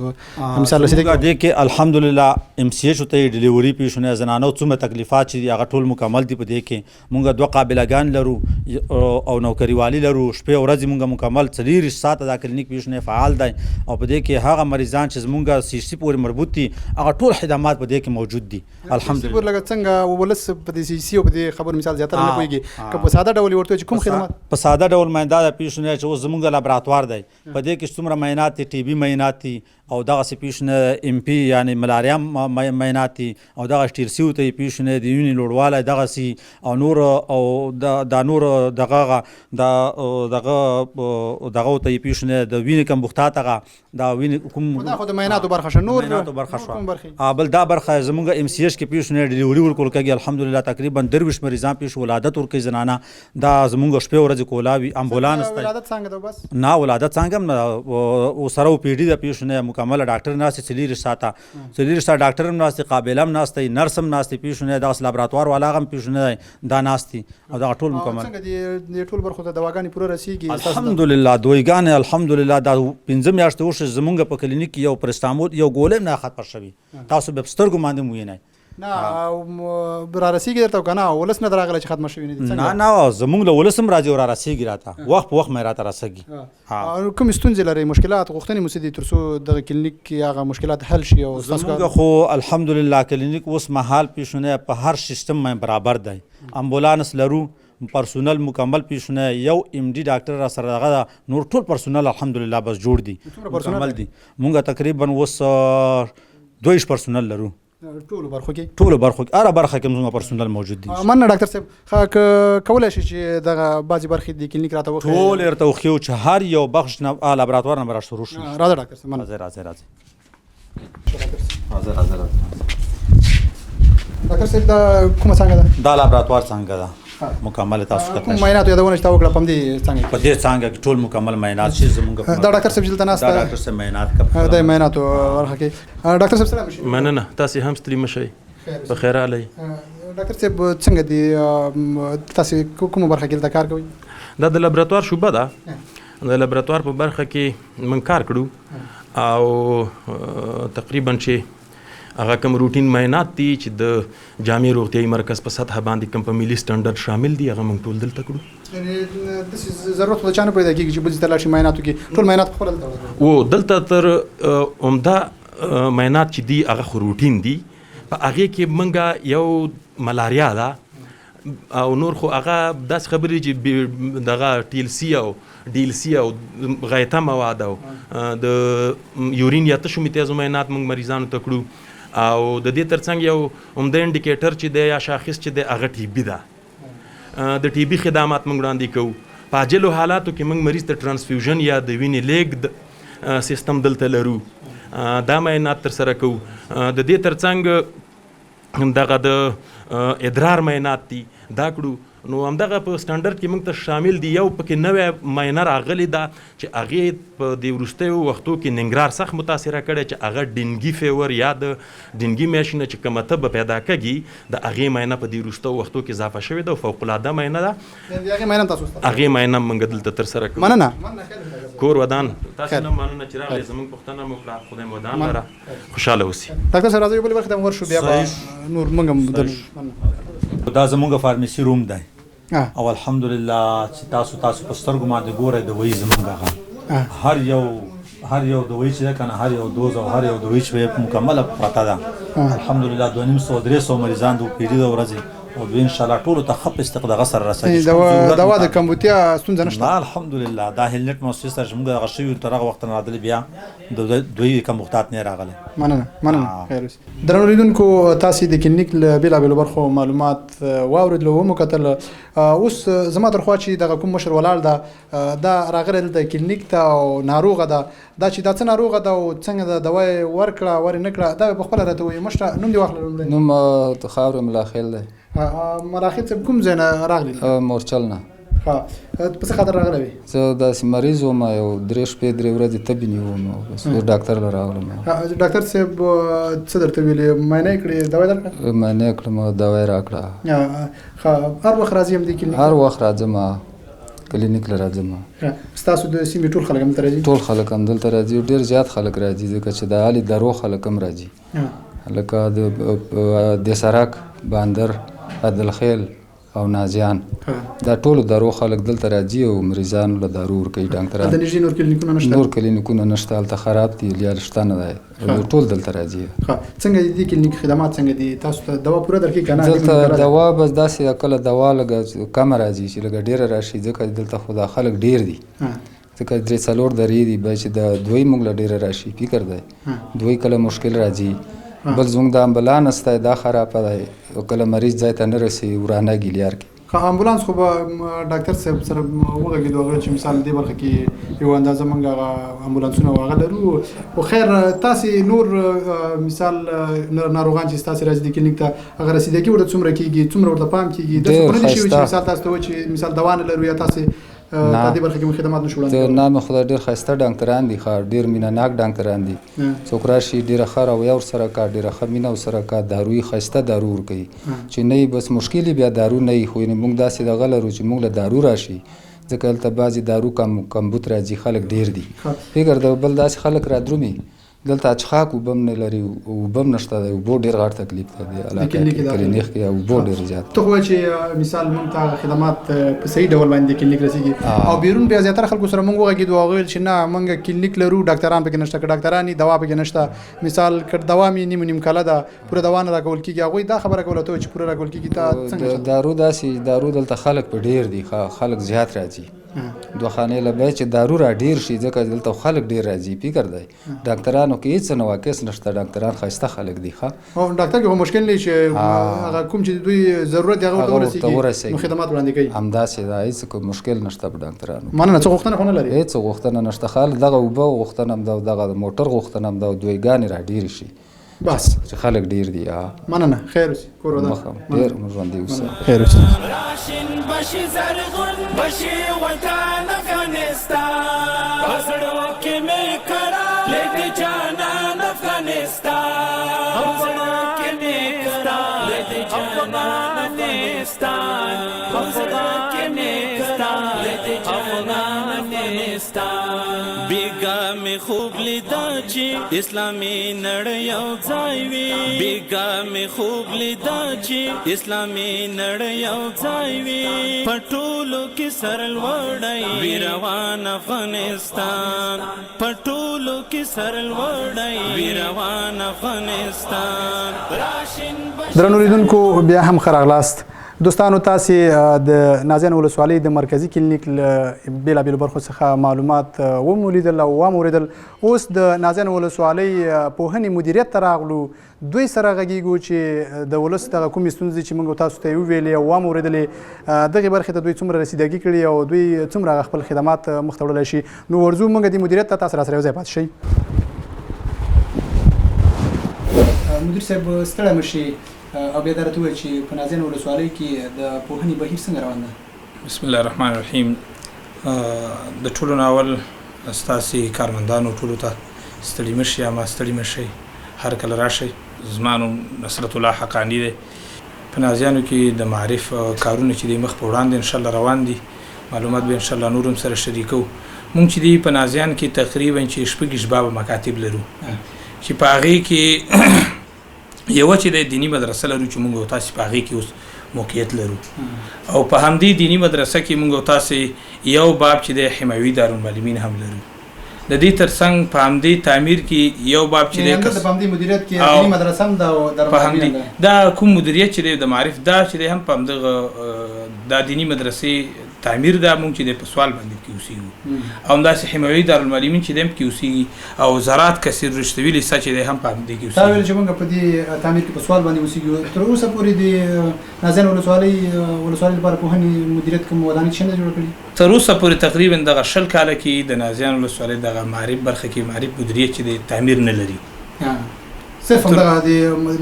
مثال رسیدګي کوئ؟ دې کې الحمدلله MCH ته ډیلیوري پیښونه زنانو څومره تکلیفات چې هغه ټول مکمل دي. په دې کې مونږ 2 قابلګان لرو او نوکریوالي لرو. شپې ورځې مونږ مکمل 40 ساعته دا کلینیک پیښونه فعال دی. او په دې کې هغه مریضان چې زمونږ CHC پورې مربوط دي هغه ټول خدمات په دې کې موجود دي الحمدلله. لکه څنګه ولس په دې CHC او په دې خبر مثال زیاتره نه پوهېږي که په ساده ډول ورته چې کوم خدمات په ساده ډول میندا د پیښونه چې اوس زموږ لابراتوار دی. په دې کې څومره معاینات دي TB معاینات دي او دغسې پیښونه MP یعنې ملاریا معاینات دي او دغه TRC ته پیښونه د وینې لوړوالی دغسې او نور او دا نور دغه ته پیښونه د وینې کمبختات هغه دا وینې کوم دا خو د معایناتو برخه شوه. نور برخه شوه. بل دا برخه زموږ MCH کې پیښونه ډیلیوري ورکول کېږي. الحمدلله تقریبا 23 مریضان پیښ ولادت ورکوي زنانه. دا زموږ شپې ورځې کولاوي امبولانس دی. ولادت څنګه ده بس؟ نه ولادت څنګه هم سره OPD د پیښونه مکمله ډاکټر ناستې 40 ساعته ډاکټر هم ناستې قابله هم ناستې نرس هم ناستې پیښونه دغسې لابراتوار والا هم پیښونه دا ناستې او دغه ټول مکمل. څنګه دې ټول برخو ته دواګانې پوره رسېږي؟ الحمدلله دویګانې الحمدلله دا 15 میاشتې وشوې زمونږ په کلینیک کې یو پرستامول یو ګولۍ هم نه ختمه شوي. تاسو به په سترګو باندې هم وینئ. نه را رسېږي درته که نه ولس نه راغلی چې ختمه شوي نه دي؟ نه زمونږ له ولس هم راځي او را رسېږي راته وخت په وخت مې راته رسېږي. کومې ستونزې لرئ مشکلات غوښتنې مو څه دي تر څو دغه کلینیک کې هغه مشکلات حل شي؟ او زمونږ خو الحمدلله کلینیک اوس مهال پیښونه په هر سیستم باندې برابر دی. امبولانس لرو. پرسونل مکمل پیښونه یو MD ډاکټر را سره دغه نور ټول پرسونل الحمدلله بس جوړ دي مکمل دي. مونږ تقریبا اوس 2 پرسونل لرو. ټولو برخو کې هره برخه کې موږ پرسونل موجود دي. مننه ډاکټر صاحب. کولی شي چې دغه بعضې برخې د کلینیک راته وښیي؟ ټول یې ورته وښیو چې هر یو بخش نه لابراتوار نه به را شروع شي. راځه ډاکټر صاحب. مننه. راځئ ډاکټر صاحب دا کومه څانګه ده؟ دا لابراتوار څانګه ده. مکمل تاسو کوم ته معاینات یادونه چې تا وکړه په همدې څانګه په دې څانګه کې ټول مکمل معاینات شي زمونږ کې دا ډاکټر صاحب چې دلته ناست دا ډاکټر صاحب معاینات کوي د معایناتو ورخه کې ډاکټر صاحب سلام شي مننه تاسې هم ستړي مه شئ په خیر راغلی ډاکټر صاحب څنګه دي تاسو کومه برخه کې دلته کار کوئ دا د لابراتوار شوبه ده د لابراتوار په برخه کې موږ کار کړو او تقریبا چې هغه کوم روټین معاینات دي چې د جامع روغتیایي مرکز په سطح باندې کوم په ملي سټنډرډ شامل دي هغه موږ ټول دلته کړو یعنې داسې ضرورت به چا نه پیدا کېږي چې بل ځای ته لاړ شي معایناتو کې ټول معاینات خپله دلته و دلته تر عمده معاینات چې دي هغه خو روټین دي په هغې کې موږ یو ملاریا ده او نور خو هغه داسې خبرې چې دغه TLC او DLC او غایطه مواد او د یورین یا تشو میتیازو معاینات موږ مریضانو ته کړو او د دې ترڅنګ یو عمده انډیکیټر چې دی یا شاخص چې دی هغه TB ده د TB خدمات موږ وړاندې کوو په عاجلو حالاتو کې موږ مریض ته ټرانسفیوژن یا د وینې لیږد سیستم دلته لرو دا معاینات ترسره کوو د دې ترڅنګ دغه د ادرار معاینات دي دا کړو نو همدغه په سټنډرډ کې موږ ته شامل دي یو پکې نوې معاینه راغلې ده چې هغې په دې وروستیو وختو کې ننګرهار سخت متاثره کړی چې هغه ډینګي فیور یا د ډینګي میاشتونه چې کومه تبه پیدا کېږي د هغې معاینه په دې وروستیو وختو کې اضافه شوې ده او فوقالعاده معاینه ده هغې معاینه موږ دلته ترسره کوو مننه کور ودان تاسو نه مننه چې راغلئ زموږ پوښتنه مو وکړه خدای مو ودان لره خوشحاله اوسئ ډاکټر صاحب راځئ بلې برخې ته مو ورشو بیا به نور موږ هم دا زمونږ فارمیسي روم دی او الحمدلله چې تاسو په سترګو باندې ګورئ دوایي زمونږ هغه هر یو دوایي چې ده که نه هر یو دوز او هر یو دوایي چې مکمله پرته ده الحمدلله 250-300 مریضان د پیري د ورځې او دوی انشاءالله ټولو ته ښه په استقداغه سره رسوي دوا د کمبودیا ستونزه نشته الحمدلله دا هیلنټ مؤسسه سره چې موږ هغه شوي تر هغه وخته نه راتللي بیا د دوی کمبختات نه راغلی مننه خیر اوسې درنو لیدونکو تاسې د کلینیک له بېلابېلو برخو معلومات واورېدلو ومو کتل اوس زما تر خوا چې دغه کوم مشر ولاړ ده دا راغلی دلته کلینیک ته او ناروغه ده دا چې دا څه ناروغه ده او څنګه ده دوا یې ورکړه ورې نه کړه دا به پخپله راته وایي مشره نوم دې واخله لومړی نوم خاورې ملاخیل دی مراخیل صاحب کوم ځای نه راغلی مورچل نه په څه خاطر راغلی وي زه داسې مریض وم یو 3 شپې 3 ورځې تبې نیوم بس ډاکټر له راغلم ډاکټر صاحب څه درته ویلې معاینه یې کړې دوا یې درکړه معاینه یې کړم دوا یې راکړه هر وخت راځي همدې کلینیک هر وخت راځم کلینیک له راځم ستاسو د سیمې ټول خلک همدلته راځي ټول خلک همدلته راځي ډېر زیات خلک راځي ځکه چې د علي درو خلک هم راځي لکه د سرک باندر عدلخیل او نازیان دا ټولو درو خلک دلته راځي او مریضانو له دارو ورکوي ډاکټران د نږدې نور کلینیکونه نشته نور کلینیکونه نشته هلته خراب دي یا شته نه دی ټول دلته راځي څنګه دي دې کلینیک خدمات څنګه دي تاسو ته دوا پوره درکړي که نه دلته دوا بس داسې کله دوا لږه کمه راځي چې لږه ډېره راشي ځکه دلته خو دا خلک ډېر دي ځکه 3-4 درې دي بیا چې د دوی موږ له ډېره راشي فکر دی دوی کله مشکل راځي بل زموږ د امبولانس دی دا خرابه دی او کله مریض ځای ته نه رسي ورانه ګیلیار کې امبولانس خو به ډاکټر صاحب سره وغږېدو هغه چې مثال دې برخه کې یو اندازه موږ هغه امبولانسونه هغه لرو خو خیر تاسې نور مثال ناروغان چې ستاسې راځي د کلینیک ته هغه رسیدګي ورته څومره کېږي څومره ورته پام کېږي داسې خو نه دي شوي چې مثال تاسو ته وایي چې مثال دوا نه لرو یا تاسې په دې برخه کې خدمات نشو وړاندې د نام خدای ډېر ښایسته ډاکټران دي ډېر مینه ناک ډاکټران دي څوک راشي ډېره ښه رویه ورسره کا ډېره ښه مینه ورسره کا داروي ښایسته دارو ورکوي چې نه بس مشکل بیا دارو نه وي خو موږ داسې دغه لرو چې موږ له دارو راشي ځکه هلته بعضې دارو کمبود راځي خلک ډېر دي فکر د بل داسې خلک را درومي دلته اچخاک اوبه هم نه لري اوبه هم نشته دی اوبو ډېر غټ تکلیف دی دې علاقه کې کلینیک کې اوبو ډېر زیات ته خو وایې چې مثال موږ ته خدمات په صحیح ډول باندې کلینیک رسېږي او بیرون بیا زیاتره خلکو سره موږ وغږېدو هغوی ویل چې نه موږ کلینیک لرو ډاکټران پکې نشته که ډاکټران یې دوا پکې نشته مثال که دوا مې نیم کاله ده پوره دوا نه راکول کېږي هغوی دا خبره کوله ته چې پوره راکول کېږي تا څنګه دارو داسې دارو دلته خلک په ډېر دي خلک زیات راځي دوه خانې له بیا چې دارو را ډېر شي ځکه دلته خلک ډېر راځي فکر دی ډاکټرانو کې هېڅ نواقص نشته ډاکټران ښایسته خلک دي او ډاکټر کې خو مشکل نه چې هغه کوم چې دوی ضرورت هغه ورته ورسېږي نو خدمات وړاندې کوي همداسې دا هېڅ کوم مشکل نشته په ډاکټرانو مننه څه غوښتنه خو نه لري هېڅ غوښتنه نشته خال دغه اوبه غوښتنه هم ده دغه موټر غوښتنه هم ده دویګانې را ډېرې شي بس چې خلک ډیر دي مننه خیر اوسې کور ودان مخه ډیر ژوندي اوسه خیر اوسې راشن بشي زرغون بشي وطن افغانستان پسړو کې مې کرا لګ جانان افغانستان پسړو کې مې کرا لګ جانان افغانستان پسړو کې مې کرا لګ جانان افغانستان بیگا می خوب لیدا چې اسلامي نړۍ یو ځای وي بیگا می خوب لیدا چې اسلامي نړۍ یو ځای وي پټولو کې سرل وړای ویروان افغانستان پټولو کې سرل وړای ویروان افغانستان درنو لیدونکو بیا هم ښه راغلاست دوستانو تاسې د نازیانو ولسوالۍ د مرکزي کلینیک له بېلابېلو برخو څخه معلومات ومو لیدل او ومو اورېدل اوس د نازیانو ولسوالۍ پوهنې مدیریت ته راغلو دوی سره غږیږو چې د ولس دغه کومې ستونزې چې موږ تاسو ته یې وویلې او ومو اورېدلې دغې برخې ته دوی څومره رسیدګي کړي او دوی څومره هغه خپل خدمات مخ ته وړلی شي نو ورځو موږ د مدیریت ته تاسو راسره یو ځای پاتې شئ مدیر صاحب ستړی مه شئ او بیا دا راته ووایه چې په نازیانو ولسوالۍ کې د پوهنې بهیر څنګه روان ده بسم الله الرحمن الرحیم د ټولو نه اول ستاسې کارمندانو ټولو ته ستړي مه شئ اما ستړي مه شئ هر کله راشئ زما نوم نصرت الله حقاني دی په نازیانو کې د معرف کارونه چې دی مخ په وړاندې انشاءالله روان دي معلومات به انشاءالله نور هم سره شریکو مونږ چې دی په نازیان کې تقریبا چې شپږ بابه مکاتب لرو چې په هغې کې یوه چې د دینی مدرسه لرو چې موږ تاسې په هغې کې اوس موقعیت لرو او په همدې دینی مدرسه کې موږ تاسې یو باب چې د حمایوي دارالمعلمین هم لرو د دې ترڅنګ په همدې تعمیر کې یو باب چې د په همدې مدیریت کې دینی مدرسه هم دا کوم مدیریت چې د معرف دا چې هم په همدغه دا دینی مدرسې تعمیر دا مونږ چې د په سوال باندې کې اوسېږو او همداسې حمایوي دارالمعلمین چې دی هم کې اوسېږي او زراعت کثیر رشتوي لیسه چې دی هم په همدې کې اوسېږي تا ویل چې مونږ په دې تعمیر کې په سوال باندې اوسېږو تر اوسه پورې د نازیانو ولسوالۍ لپاره پوهنې مدیریت کوم ودانۍ شته جوړه کړي تر اوسه پورې تقریبا دغه 20 کاله کې د نازیانو ولسوالۍ دغه معرف برخه کې معرف مدیریت چې دی تعمیر نه لري صرف همدغه د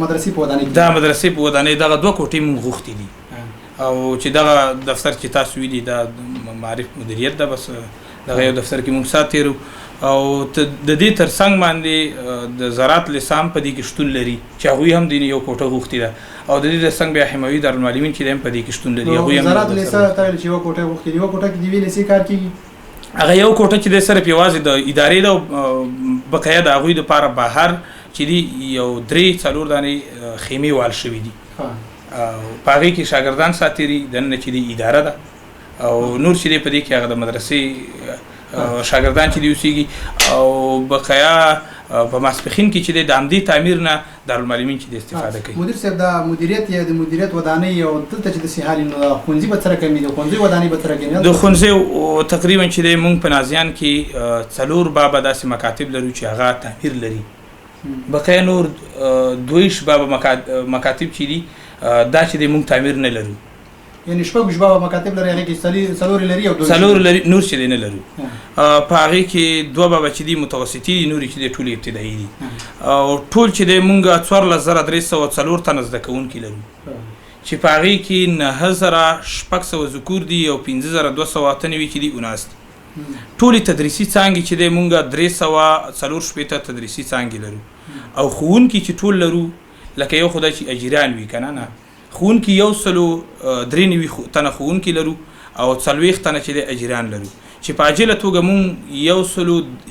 مدرسې په ودانۍ کې دا مدرسې په ودانۍ دغه 2 کوټې مونږ غوښتي دي او چې دغه دفتر چې تاسو ویلي دا معرف مدیریت ده بس دغه یو دفتر کې مونږ سات تیرو او د دې ترڅنګ باندې د زراعت لیسه هم په دې کې شتون لري چې هغوی هم د یو کوټه غوښتي ده او د دې ترڅنګ بیا حمایوي دارالمعلمین چې هم په دې کې شتون لري هغوی هم زراعت لیسه ته ویل چې یو کوټه غوښتي یو کوټه کې د یوې لیسې کار کېږي هغه یو کوټه چې د صرف یوازې د ادارې ده بقیه د هغوی دپاره بهر چې دي یو 3-4 دانې خیمې وال شوي دي په هغې کې شاګردان ساتېري دننه چې دی اداره ده او نور چې دی په دې کې هغه د مدرسې شاګردان چې دی اوسېږي او بقیا په ماسپښین کې چې دی د همدې تعمیر نه دارالمعلمین چې دی استفاده کوي مدیر صاحب دا مدیریت یا د مدیریت ودانۍ او دلته چې داسې حال نو ښوونځي به څه رقم وي د ښوونځیو ودانۍ به څه رقم وي د ښوونځیو تقریبا چې دی مونږ په نازیان کې 4 بابه داسې مکاتب لرو چې هغه تعمیر لري بقیا نور 2 بابه مکاتب چې دي دا چې د مونږ تعمیر نه لرو یعنی شپږ بابه مکاتب لري هغې کې 4 لري او 4 لري نور چې دی نه لرو په هغې کې 2 بابه چې دي متوسطي دي نورې چې دی ټول ابتدایي دي او ټول چې دی مونږ 14304 تنه زده کوونکي لرو چې په هغې کې 9600 ذکور دي او 15298 چې دي اناث دي ټولې تدریسي څانګې چې دی مونږ 340 تدریسي څانګې لرو او ښوونکي چې ټول لرو لکه یو خدای چې اجیران وي که نه ښوونکي 193 تنه ښوونکي لرو او 40 تنه چې د اجیران لرو چې په عاجله توګه مونږ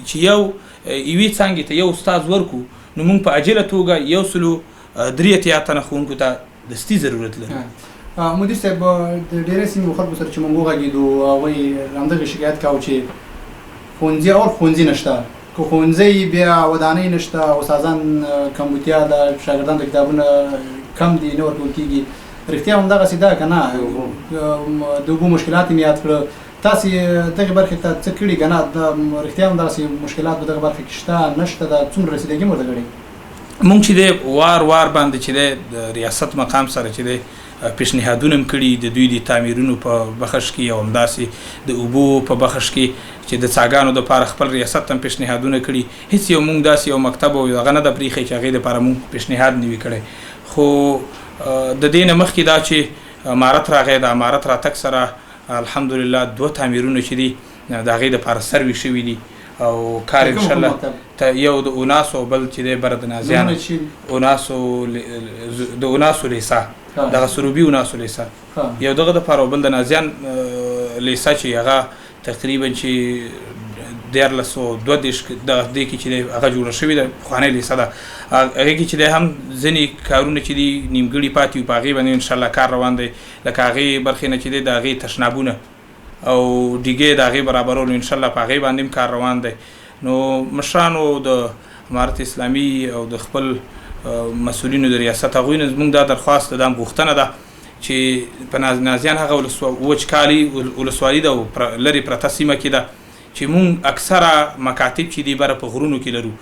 چې یو یوې څانګې ته یو استاد ورکو نو مونږ په عاجله توګه 183 تنه ښوونکو ته دستي ضرورت لرو مدیر صاحب د ډېرې سیمو خلکو سره چې مونږ وغږېدو هغوی همدغه شکایت کاوه چې ښوونځي نشته که ښوونځی بیا ودانۍ نشته استادان کمبودیا ده شاګردان د کتابونه کم دي نه ورکول کېږي رښتیا همدغسې ده که نه د اوبو مشکلات یې مې یاد کړه تاسې دغې برخې ته څه کړي که نه رښتیا همدغسې مشکلات په دغه برخه کې شته نشته ده څومره رسیدګي مو ورته کړې مونږ چې دی وار باندې چې دی د ریاست مقام سره چې دی پیشنهادونه هم کړي د دوی د تعمیرونو په بخش کې او همداسې د اوبو په بخش کې چې د څاګانو دپاره خپل ریاست هم پیشنهادونه کړي. هیڅ یو موږ داسې یو مکتب او هغه نه ده پرېښی چې هغې دپاره موږ پیشنهاد نه وي کړی. خو د دې نه مخکې دا چې امارت راغی د امارت راتګ سره الحمدلله 2 تعمیرونه چې دي د هغې دپاره سروي شوي دي او کار انشاءالله یو د اوناسو او بل چې دی بره د نازیانو د اوناسو لیسا دغه سروبي اوناسو لیسا یو دغه دپاره او بل د نازیان لیسا چې هغه تقریبا چې 1422 دغه دې کې چې دی هغه جوړه شوې ده پخوانۍ لیسا ده هغې کې چې دی هم ځینې کارونه چې دي نیمګړي پاتې وي په هغې باندې انشاءالله کار روان دی لکه هغې برخې نه چې دی د هغې تشنابونه او دیګې د هغې برابرولو انشاءالله په هغې باندې هم کار روان دی. نو مشرانو د امارت اسلامي او د خپل مسؤلینو د ریاست هغوی نه زموږ دا درخواست ده غوښتنه ده چې په نازیان هغه وچکالي ولسوالي ده او لرې پرته سیمه کې ده چې مونږ اکثره مکاتب چې دي بره په غرونو کې لرو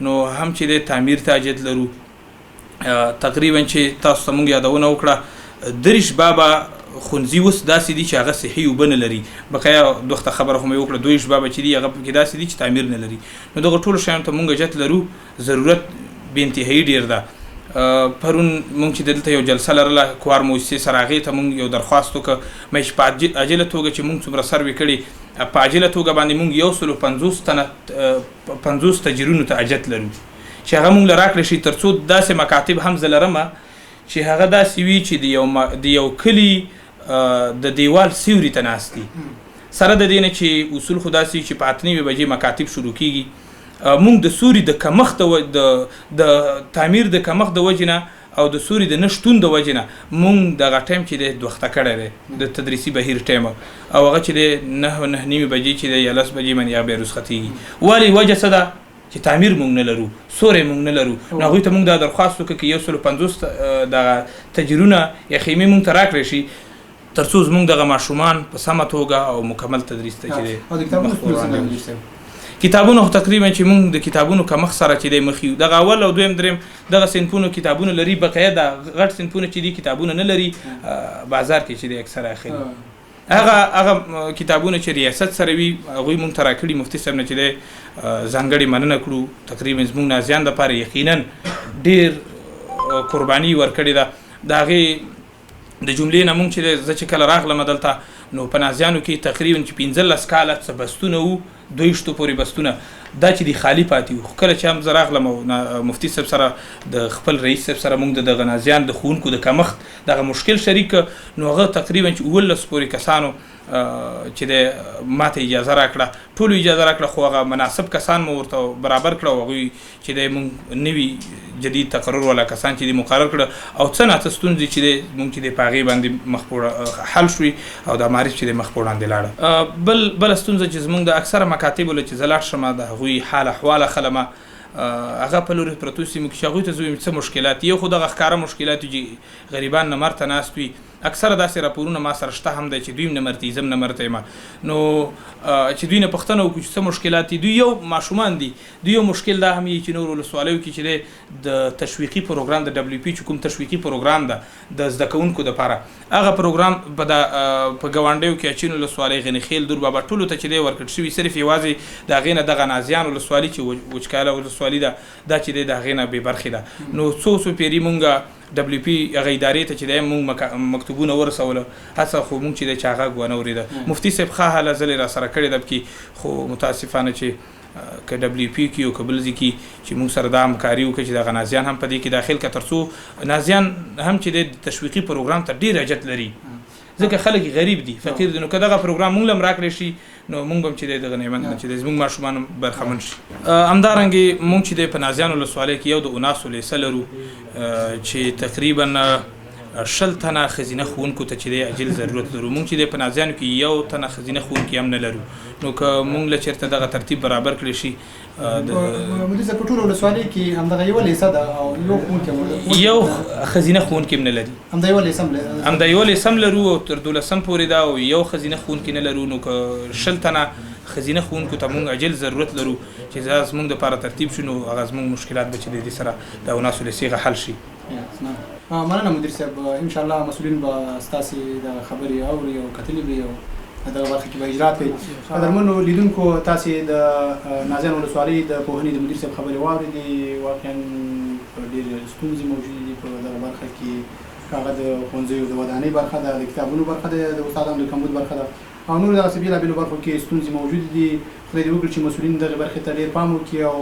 نو هم چې د تعمیر ته حاجت لرو. تقریبا چې تاسو ته مونږ یادونه وکړه 30 بابا خونځي اوس داسې دي چې هغه صحي اوبه نه لري. بقایا دوخته خبره خو مې وکړه 22 بابا چې دي هغه پکې داسې دي چې تعمیر نه لري. نو دغه ټولو شیانو ته مونږ حاجت لرو ضرورت بې انتهایي ډېر ده. پرون مونږ چې دلته یو جلسه لرله کوار موسسې سره هغې ته مونږ یو درخواست وکړه مې چې په عاجله توګه چې مونږ څومره سروې کړي په عاجله توګه باندې مونږ 150 تجرونو ته حاجت لرو چې هغه مونږ له راکړی شي تر څو داسې مکاتب هم زه لرمه چې هغه داسې وي چې د یو کلي د دیوال سیوري ته ناست دي سره د دې نه چې اصول خو داسې چې په 8 بجې مکاتب شروع کېږي. مونږ د سوري د کمښت د تعمیر د کمښت د وجې نه او د سوري د نه شتون د وجې نه مونږ دغه ټایم چې دی دوخته کړی دی د تدریسي بهیر ټایم او هغه چې دی 9:30 بجې چې دی یا 10 بجې باندې هغه بیا رخصتېږي. ولې وجه څه ده چې تعمیر مونږ نه لرو سوری مونږ نه لرو. نو هغوی ته مونږ دا درخواست وکړو که 150 دغه تجرونه یا خیمې مونږ ته راکړی شي تر څو زموږ دغه ماشومان په سمه توګه او مکمل تدریس ته چې دی کتابونه خو تقریبا چې مونږ د کتابونو کمښت سره چې دی مخ یو دغه اول او دویم دریم دغه صنفونو کتابونه لري بقیه د غټ صنفونه چې دي کتابونه نه لري بازار کې چې دی اکثره اخلي. هغه کتابونه چې ریاست سره وي هغوی مونږ ته راکړي مفتي صاحب نه چې دی ځانګړې مننه کړو. تقریبا زموږ نازیان دپاره یقینا ډېر قرباني ورکړې ده. د هغې د جملې نه مونږ چې زه چې کله راغلم دلته نو په نازیانو کې تقریبا چې 15 کاله څه بستونه وو 2 پورې بستونه دا چې دی خالی پاتې وو. خو کله چې هم زه راغلم او مفتي صاحب سره د خپل رئیس صاحب سره مونږ د دغه نازیان د ښوونکو د کمښت دغه مشکل شریک نو هغه تقریبا چې 19 پورې کسانو چې د ماته اجازه راکړه ټولو اجازه راکړه خو هغه مناسب کسان مو ورته برابر کړه او هغوی چې دی مونږ نوي جدید تقرر والا کسان چې دی مقرر کړه او څه ناڅه ستونزې چې دی مونږ چې دی په هغې باندې مخ حل شوي او د معارف چې دی مخ په وړاندې لاړه. بله ستونزه چې زمونږ د اکثره مکاتبو له چې زه لاړ شم د هغوی حال احواله خلمه هغه په لوري پرتو سیمو کې چې هغوی ته زه وایم څه مشکلات یو خو دغه ښکاره مشکلات چې غریبان نه مرته ناست وي اکثره داسې راپورونه ما سره شته هم دی چې دوی هم نه مرتي زه هم نه مرته یم. نو چې دوی نه پوښتنه وکړو چې څه مشکلات دي دوی یو ماشومان دي دوی یو مشکل دا هم چې نور ولسوالیو کې چې دی د تشویقي پروګرام د WP چې کوم تشویقي پروګرام ده د زده کوونکو دپاره هغه پروګرام په ګاونډیو کې اچین ولسوالۍ غنیخیل دور بابا ټولو ته چې دی ورکړل شوي صرف یوازې د هغې نه دغه نازیان ولسوالي چې وچکاله ولسوالي ده دا چې دی د هغې نه بې برخې ده. نو څو پیري مونږ WP هغه ادارې ته چې دی مونږ مکتوبونه ورسوله هڅه خو مونږ چې دی چې هغه ونه اورېده. مفتي صاحب ښه هله ځلې را سره کړې ده پکې خو متاسفانه چې که WP کې او که بل ځای کې چې مونږ سره دا همکاري وکړي چې دغه نازیان هم په دې کې داخل کړه تر څو نازیان هم چې دی تشویقي پروګرام ته ډېر حاجت لري ځکه خلک غریب دي فقیر دي. نو که دغه پروګرام مونږ له هم راکړی شي نو مونږ به هم چې دی دغه نعمت نه چې دی زموږ ماشومان هم برخمن شي. همدارنګې مونږ چې دی په نازیان ولسوالۍ کې یو د اوناسو لیسه لرو چې تقریبا 20 تنه ښځینه ښوونکو ته چې دی عاجل ضرورت لرو. مونږ چې دی په نازیانو کې 1 تنه ښځینه ښوونکي هم نه لرو. نو که مونږ له چېرته دغه ترتیب برابر کړی شي مدیر صاحب په ټوله ولسوالۍ کې همدغه یوه لیسه ده او یو ښوونکی یو ښځینه ښوونکي هم نه لري همدا یوه لیسه هم لرو او تر 12 پورې ده او یو ښځینه ښوونکي نه لرو. نو که 20 تنه ښځینه ښوونکو ته مونږ عاجل ضرورت لرو چې دا زمونږ دپاره ترتیب شي نو هغه زمونږ مشکلات به چې د دې سره د اوناسو لیسې حل شي. مننه مدیر صاحب ان شاء الله مسؤلین به ستاسو د خبرې اوري او کتلې به یو دغه برخه کې به اجرات کوي. قدرمنو لیدونکو تاسو د نازیان ولسوالۍ د پوهنې د مدیر صاحب خبرې واورېدې. واقعا ډېر ستونزې موجودې دي په دغه برخه کې. هغه د ښوونځیو د ودانۍ برخه ده، د کتابونو برخه ده، د استادانو د کمبود برخه ده او نور داسې بېلابېلو برخو کې ستونزې موجودې دي. خدای دې وکړي چې مسؤلین دغه برخې ته ډېر پام وکړي او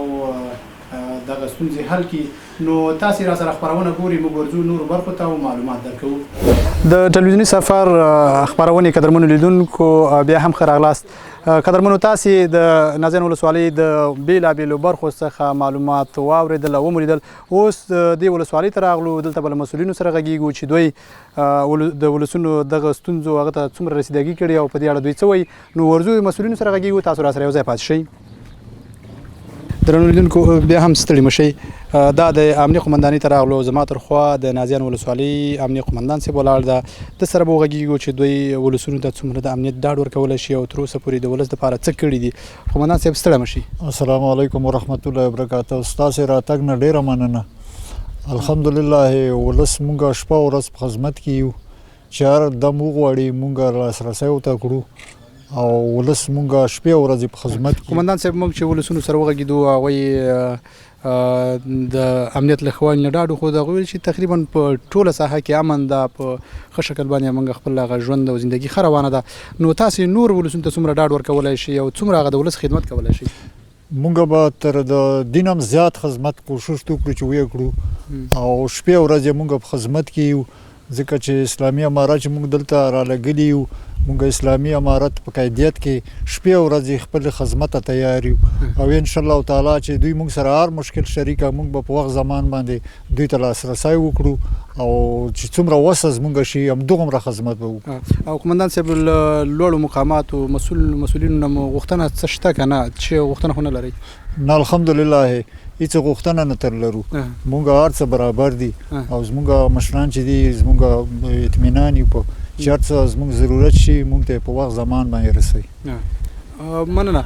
دغه ستونزې حل کړي. نو تاسې را سره خپرونه ګورئ، موږ ورځو نورو برخو ته او معلومات درکوو. د ټلویزیوني سفر خپرونې قدرمنو لیدونکو بیا هم ښه راغلاست. قدرمنو تاسې د نازیان ولسوالۍ د بېلابېلو برخو څخه معلومات واورېدل او ومولیدل. اوس دې ولسوالۍ ته راغلو، دلته به له مسؤلینو سره غږیږو چې دوی د ولسونو دغه ستونزو هغه ته څومره رسیدګي کړې او په دې اړه دوی څه وایي. نو ورځو مسؤلینو سره غږیږو، تاسو را سره یو ځای پاتې شئ. درنو لیدونکو بیا هم ستړي مه شئ. دا د امنیه قمندانۍ ته راغلو. زما تر خوا د نازیان ولسوالۍ امنیه قمندان صاحب ولاړ ده. د سره به وغږیږو چې دوی ولسونو ته څومره د امنیت ډاډ ورکولی شي او تر اوسه پورې د ولس دپاره څه کړي دي. قمندان صاحب ستړی مه شئ. السلام علیکم ورحمت الله وبرکاته. ستاسې راتګ نه ډېره مننه. الحمدلله ولس مونږ شپه ورځ په خدمت کې یو، چې هر دم وغواړي مونږ لاسرسی ورته کړو او ولس مونږ شپې ورځې په خدمت کې. قمندان صاحب موږ چې ولسونو سره وغږېدو هغوی د امنیت له ښه والي نه ډاډ وښود. هغوی ویل چې تقریبا په ټوله ساحه کې امن ده، په ښه شکل باندې موږ خپل هغه ژوند او زندګي ښه روانه ده. نو تاسې نور ولسونو ته څومره ډاډ ورکولی شئ او څومره هغه د ولس خدمت کولی شئ؟ مونږ به تر د دین هم زیات خدمت کوشش وکړو چې ویې کړو او شپې ورځې مونږ په خدمت کې یو، ځکه چې اسلامي امارت چې مونږ دلته رالګلي یو، مونږ اسلامي امارت په قیدیت کې شپې ورځې خپل خدمت ته تیار یو او ان شاء الله تعالی چې دوی مونږ سره هر مشکل شریکه مونږ به په وخت زمان باندې دوی ته لاسرسی وکړو او چې څومره وسه زمونږ شي همدومره خدمت به وکړو. او قمندان صاحب له لوړو مقاماتو مسؤلینو نه مو غوښتنه څه شته که نه چې غوښتنه خو نه لرئ؟ نه الحمدلله هیڅ غوښتنه نه تر لرو. مونږ هر څه برابر دي او زمونږ مشران چې دي زمونږ اطمینان یو په چې هر څه زمونږ ضرورت شي مونږ ته په وخت زمان باندې رسوي. مننه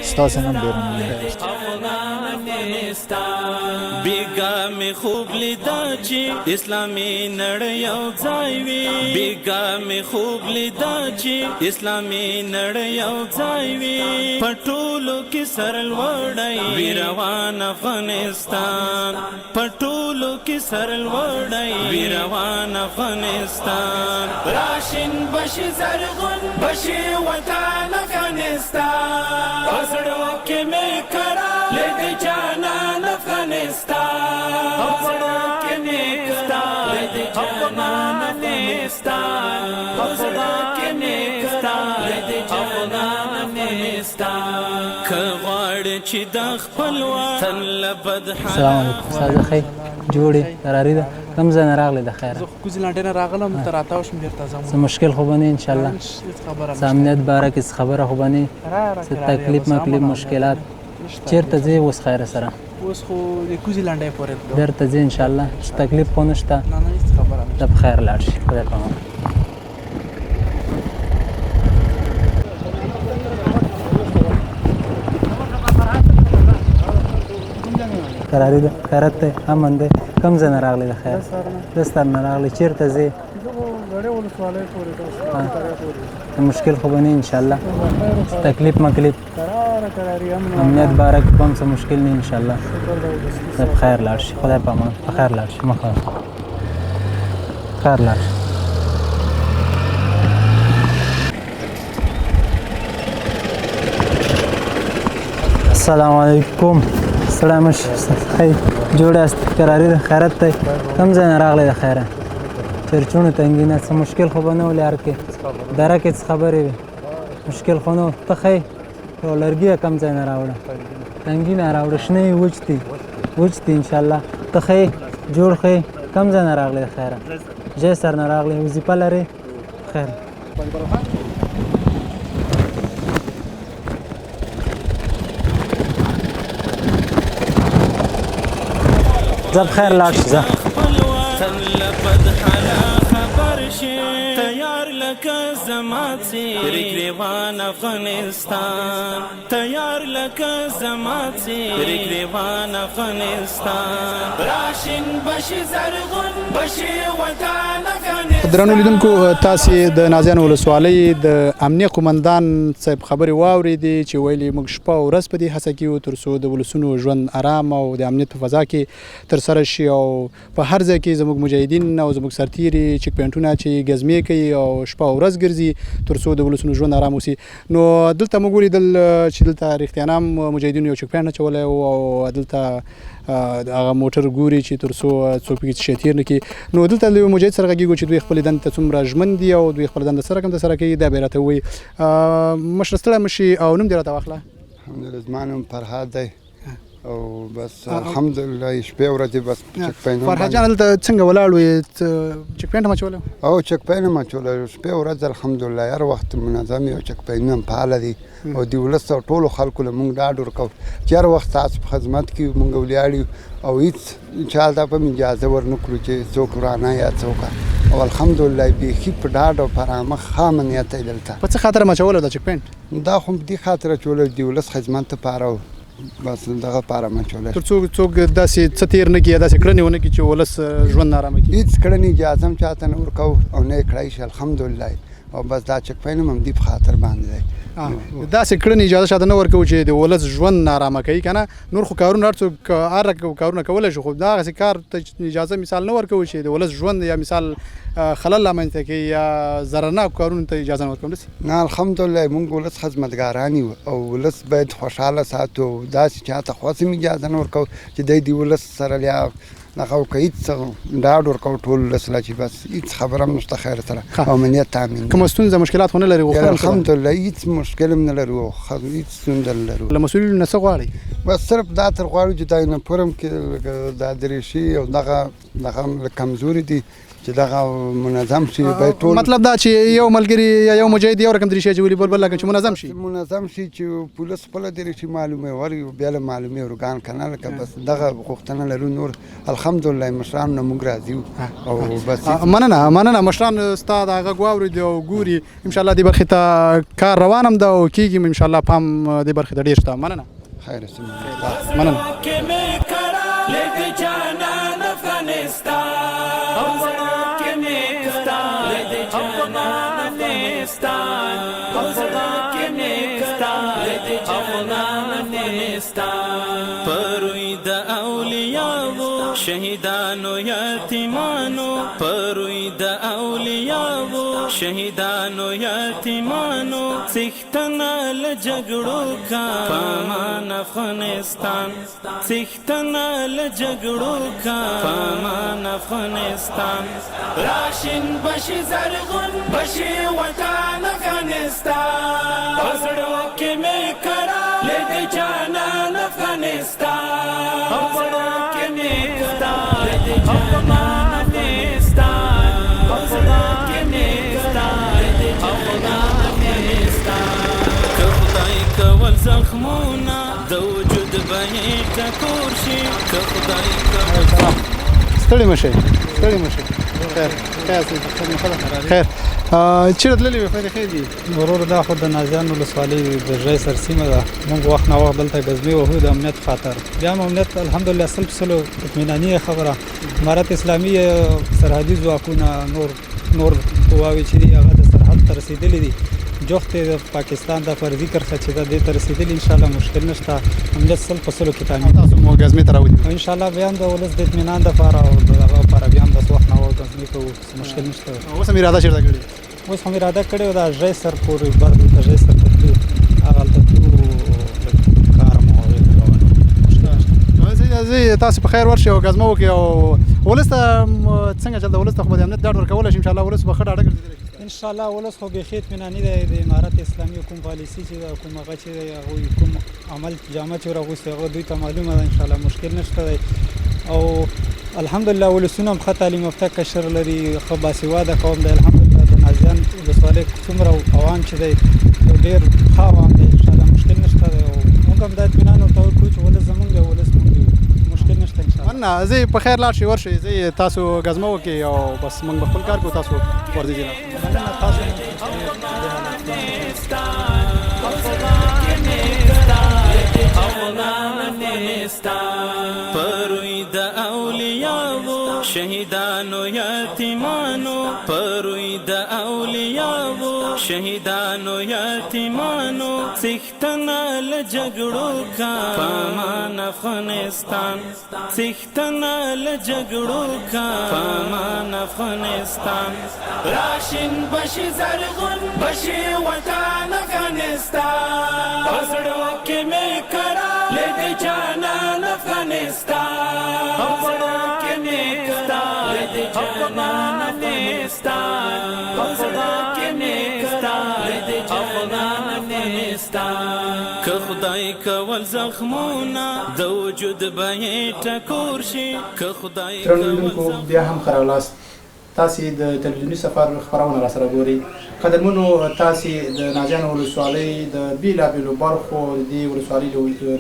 ستاسې هم ډېره مننه. بیگا می خوب لیدا چې اسلامي نړۍ یو ځای وي، بیگا می خوب لیدا چې اسلامي نړۍ یو ځای وي، پټولو کې سرلوړی وي روان افغانستان، پټولو کې سرلوړی وي روان افغانستان، راشن بشي زرغون بشي وطن افغانستان، پسړو کې می کرا لید جانان افغانستان، پسړو کې می کرا لید جانان افغانستان، پسړو کې می کرا لید جانان افغانستان، کغواړ چې د خپل وطن لبد حال. السلام علیکم استاد خیر جوړې قراری ده کوم ځای نه راغلی د خیره؟ زه کوزیلانډ نه راغلم تر راتاو شم بیرته ځم. څه مشکل خو به نه انشاءالله؟ څه امنیت باره کې څه خبره خو به نه؟ څه تکلیف مشکلات چیرته ځې اوس خیره سره؟ اوس خو د کوزیلانډ پورې بیرته ځې انشاءالله؟ څه تکلیف خو نشته؟ نه هیڅ خبره ته په خیر لاړ شي خدای پامان. قراری ده خیرت دی امن دی کوم ځای نه راغلی د خیر؟ دستر نه راغلی چیرته ځې؟ مشکل خو به نه انشاءالله؟ تکلیف مکلیف امنیت باره کې کوم څه مشکل نه انشاءالله؟ ته په خیر لاړ شي خدای په امان په خیر لاړ شي مه خیر لاړ شي. السلام علیکم ستړی مه شي ښه جوړ یاست قراري ده خیرت دی کوم ځای نه راغلی د خیره؟ چرچونو تنګي نه څه مشکل خو به نه و لار کې دره کې څه خبرې وي مشکل خو نه و ته ښه یو لرګي یې کوم ځای نه راوړه تنګي نه راوړه شنه یې وچ دي انشاءالله ته ښه جوړ ښه کوم ځای نه راغلی د خیره؟ جای سر نه راغلی وظیفه لرې خیر زب خیر لاړ شي زه تن لبد حالا خبر شي تیار لکه زما څېرې ګریوان افغانستان تیار لکه زما څېرې ګریوان افغانستان راشین بشي زرغون بشي وطن افغانستان. درنو لیدونکو تاسې د نازیانو ولسوالۍ د امنیه قومندان صاحب خبرې واورېدې چې ویلي موږ شپه او ورځ په دې هڅه کې یو تر څو د ولسونو ژوند ارام او د امنیت په فضا کې ترسره شي او په هر ځای کې زموږ مجاهدین او زموږ سرتیري چیک پوینټونه چې ګزمې کوي او شپه او ورځ ګرځي تر څو د ولسونو ژوند ارام وسي. نو دلته موږ ولیدل چې دلته رښتیانا هم مجاهدینو یو چیک پوینټ اچولی او دلته هغه موټر ګوري چې تر څو څوک پکې شی تېر نه کړي. نو دلته له مجاهد سره غږیږو چې دوی خپلې دندې ته څومره ژمن دي او دوی خپله دنده سره کوم ترسره کوي دا به یې راته ووایي. مشره ستړی مه شي او نوم دې راته واخله. الحمدلله زما نوم فرهاد دی او بس الحمدلله شپې ورځې بس چک پاینټ. فرهاد جان دلته څنګه ولاړ وې چک پاینټ هم اچولی او چک پاینټ هم اچولی شپې ورځ الحمدلله هر وخت منظم او چک پاینټ هم فعاله دي او د ولس او ټولو خلکو له موږ ډاډ ورکوو چې هر وخت تاسو په خدمت کې موږ ولاړ یو او هېڅ چا ته به اجازه ورنه کړو چې څوک ورانه یا څوک او الحمدلله بیخي په ډاډ او په ارامه ښه امنیت دی دلته. په څه خاطر م اچولی دا چک پاینټ؟ دا خو په دې خاطر اچولی د ولس خدمت لپاره بس دغه لپاره م اچولی تر څوک داسې څه تېر نه کړي یا داسې کړنې ونه کړي چې ولس ژوند نارامه کړي. هېڅ کړنې اجازه هم چاته نه ورکوو او نه یې کړی شي الحمدلله او بس دا چک پاینټ هم همدې په خاطر باندې دی. داسې کړنې اجازه شاته نه ورکوو چې د ولس ژوند نارامه کوي که نه. نور خو کارونه هر څوک هر کارونه کولی شو خو دغسې کار ته اجازه مثال نه ورکوو چې د ولس ژوند یا مثال خلل رامنځته کوي یا ضررناک کارونو ته اجازه نه ورکوو. نه الحمدلله موږ ولس خدمتګاران یو او ولس باید خوشحاله ساتو او داسې چاته خاص هم اجازه نه ورکوو چې دی د ولس سره یا دغه وکړي هېڅ ډاډ ورکوو ټول ولس له چې بس هېڅ خبره هم نشته خیر سره او امنیت تامین کومه ستونزه مشکلات خو نه لري الحمدلله هېڅ مشکل هم نه لرو هېڅ ستونزه نه لرو. له مسؤلینو نه څه غواړئ؟ بس صرف دا تر غواړو چې دا یونیفورم کې دا دریشي او دغه کمزوري دي چې دغه منظم شي باید ټول مطلب دا چې یو ملګري یا یو مجاهد یو رقم دریشي اچولي بل لکه چې منظم شي چې پولیس خپله دریشي معلوموي ور بیا له معلوموي ورګان که نه لکه بس دغه غوښتنه لرو. نور الحمدلله مشرانو نه موږ راضي او بس مننه مشران ستا د غږ واورېدي او ګوري انشاءالله دې برخې ته کار روان هم ده او کېږي م انشاءالله پام دې برخې ته ډېر شته. مننه خیر پروي د اولیاء شهیدانو یتیمانو پروي د اولیاء شهیدانو یتیمانو څښتنه له جګړو کا پامان افغانستان څښتنه له جګړو کا پامان افغانستان راشین بشي زرغون بشي وطن افغانستان پزړو کې مې کرا لږ جانان افغانستان پزړو کې مې کرا لږ جانان افغانستان پزړو کې مې کرا لږ جانان افغانستان که خدای کول زخمونه د وجود به یې ټکور شي که خدای کول ستړي مه شئ خیر چیرې تللي وې فایده خیر دي ورور دا خو د نازیان ولسوالۍ د ژی سرسیمه ده. موږ وخت نه وخت دلته ګزمې وهو د امنیت خاطر بیا هم امنیت الحمدلله سلو اطمیناني خبره امارت اسلامي سرحدي ځواکونه نور قواوې چې دي هغه د سرحد ته رسېدلي دي جوخت د پاکستان د فرضي کرښه چې ده دې ته رسېدلي انشاءالله مشکل نشته امنیت سلو کې تامین تاسو مو ګزمې ته راوځي انشاءالله بیا هم د ولس د اطمینان دپاره او د هغه لپاره بیا هم داسې وخت نه وخت ګزمې کوو مشکل نشته. اوس هم اراده چېرته کړې؟ اوس هم اراده کړې وه د ژی سر پورې بر دلته ژی سر ته تلو هغه هلته تلو کار مو هغې تاسو په خیر ورشئ او ګزمه وکړئ او ولس ته څنګه چل د ولس ته خو به د امنیت ډاډ ورکولی شي انشاءالله ولس به ښه ډاډه ګرځېدلی شي انشاءالله ولس خو بیخي اطمیناني دی د امارت اسلامي کوم پالیسي چې ده کوم هغه چې دی هغوی کوم عمل جامه چې ور اغوستې هغه دوی ته معلومه ده انشاءالله مشکل نشته دی او الحمدلله ولسونه هم ښه تعلیم یافته کشر لري ښه باسواده قوم دی الحمدلله د نازیان ولسوالۍ څومره عوام چې دی ډېر ښه عوام دی انشاءالله مشکل نشته دی او موږ هم دا اطمینان ورته ورکوو چې ولس زموږ دی ولس موږ دی مشکل نشته انشاءالله. مننه زه په خیر لاړ شئ ورشئ زه تاسو ګزمه وکړئ او بس موږ به خپل کار کوو تاسو ورځئ مننه تاسو افغانستان پروي د اولیاء شهیدانو یتیمانو پروي د اولیاء شهیدانو یتیمانو څښتنه له جګړو کا پامان افغانستان څښتنه له جګړو کا پامان افغانستان راشن بشي زرغون بشي وطن افغانستان پزړو کې مې کرا لدې جانان افغانستان پزړو کې مې کرا لدې جانان افغانستان پزړو کې مې کرا لدې جانان افغانستان که خدای کول زخمونه د وجود به ټکور شي که خدای ترنګونکو بیا هم خراولاست تاسې د تلویزیوني سفر خپرونه راسره ګورئ قدرمنو تاسې د نازیانو ولسوالۍ د بېلابېلو برخو د دې ولسوالۍ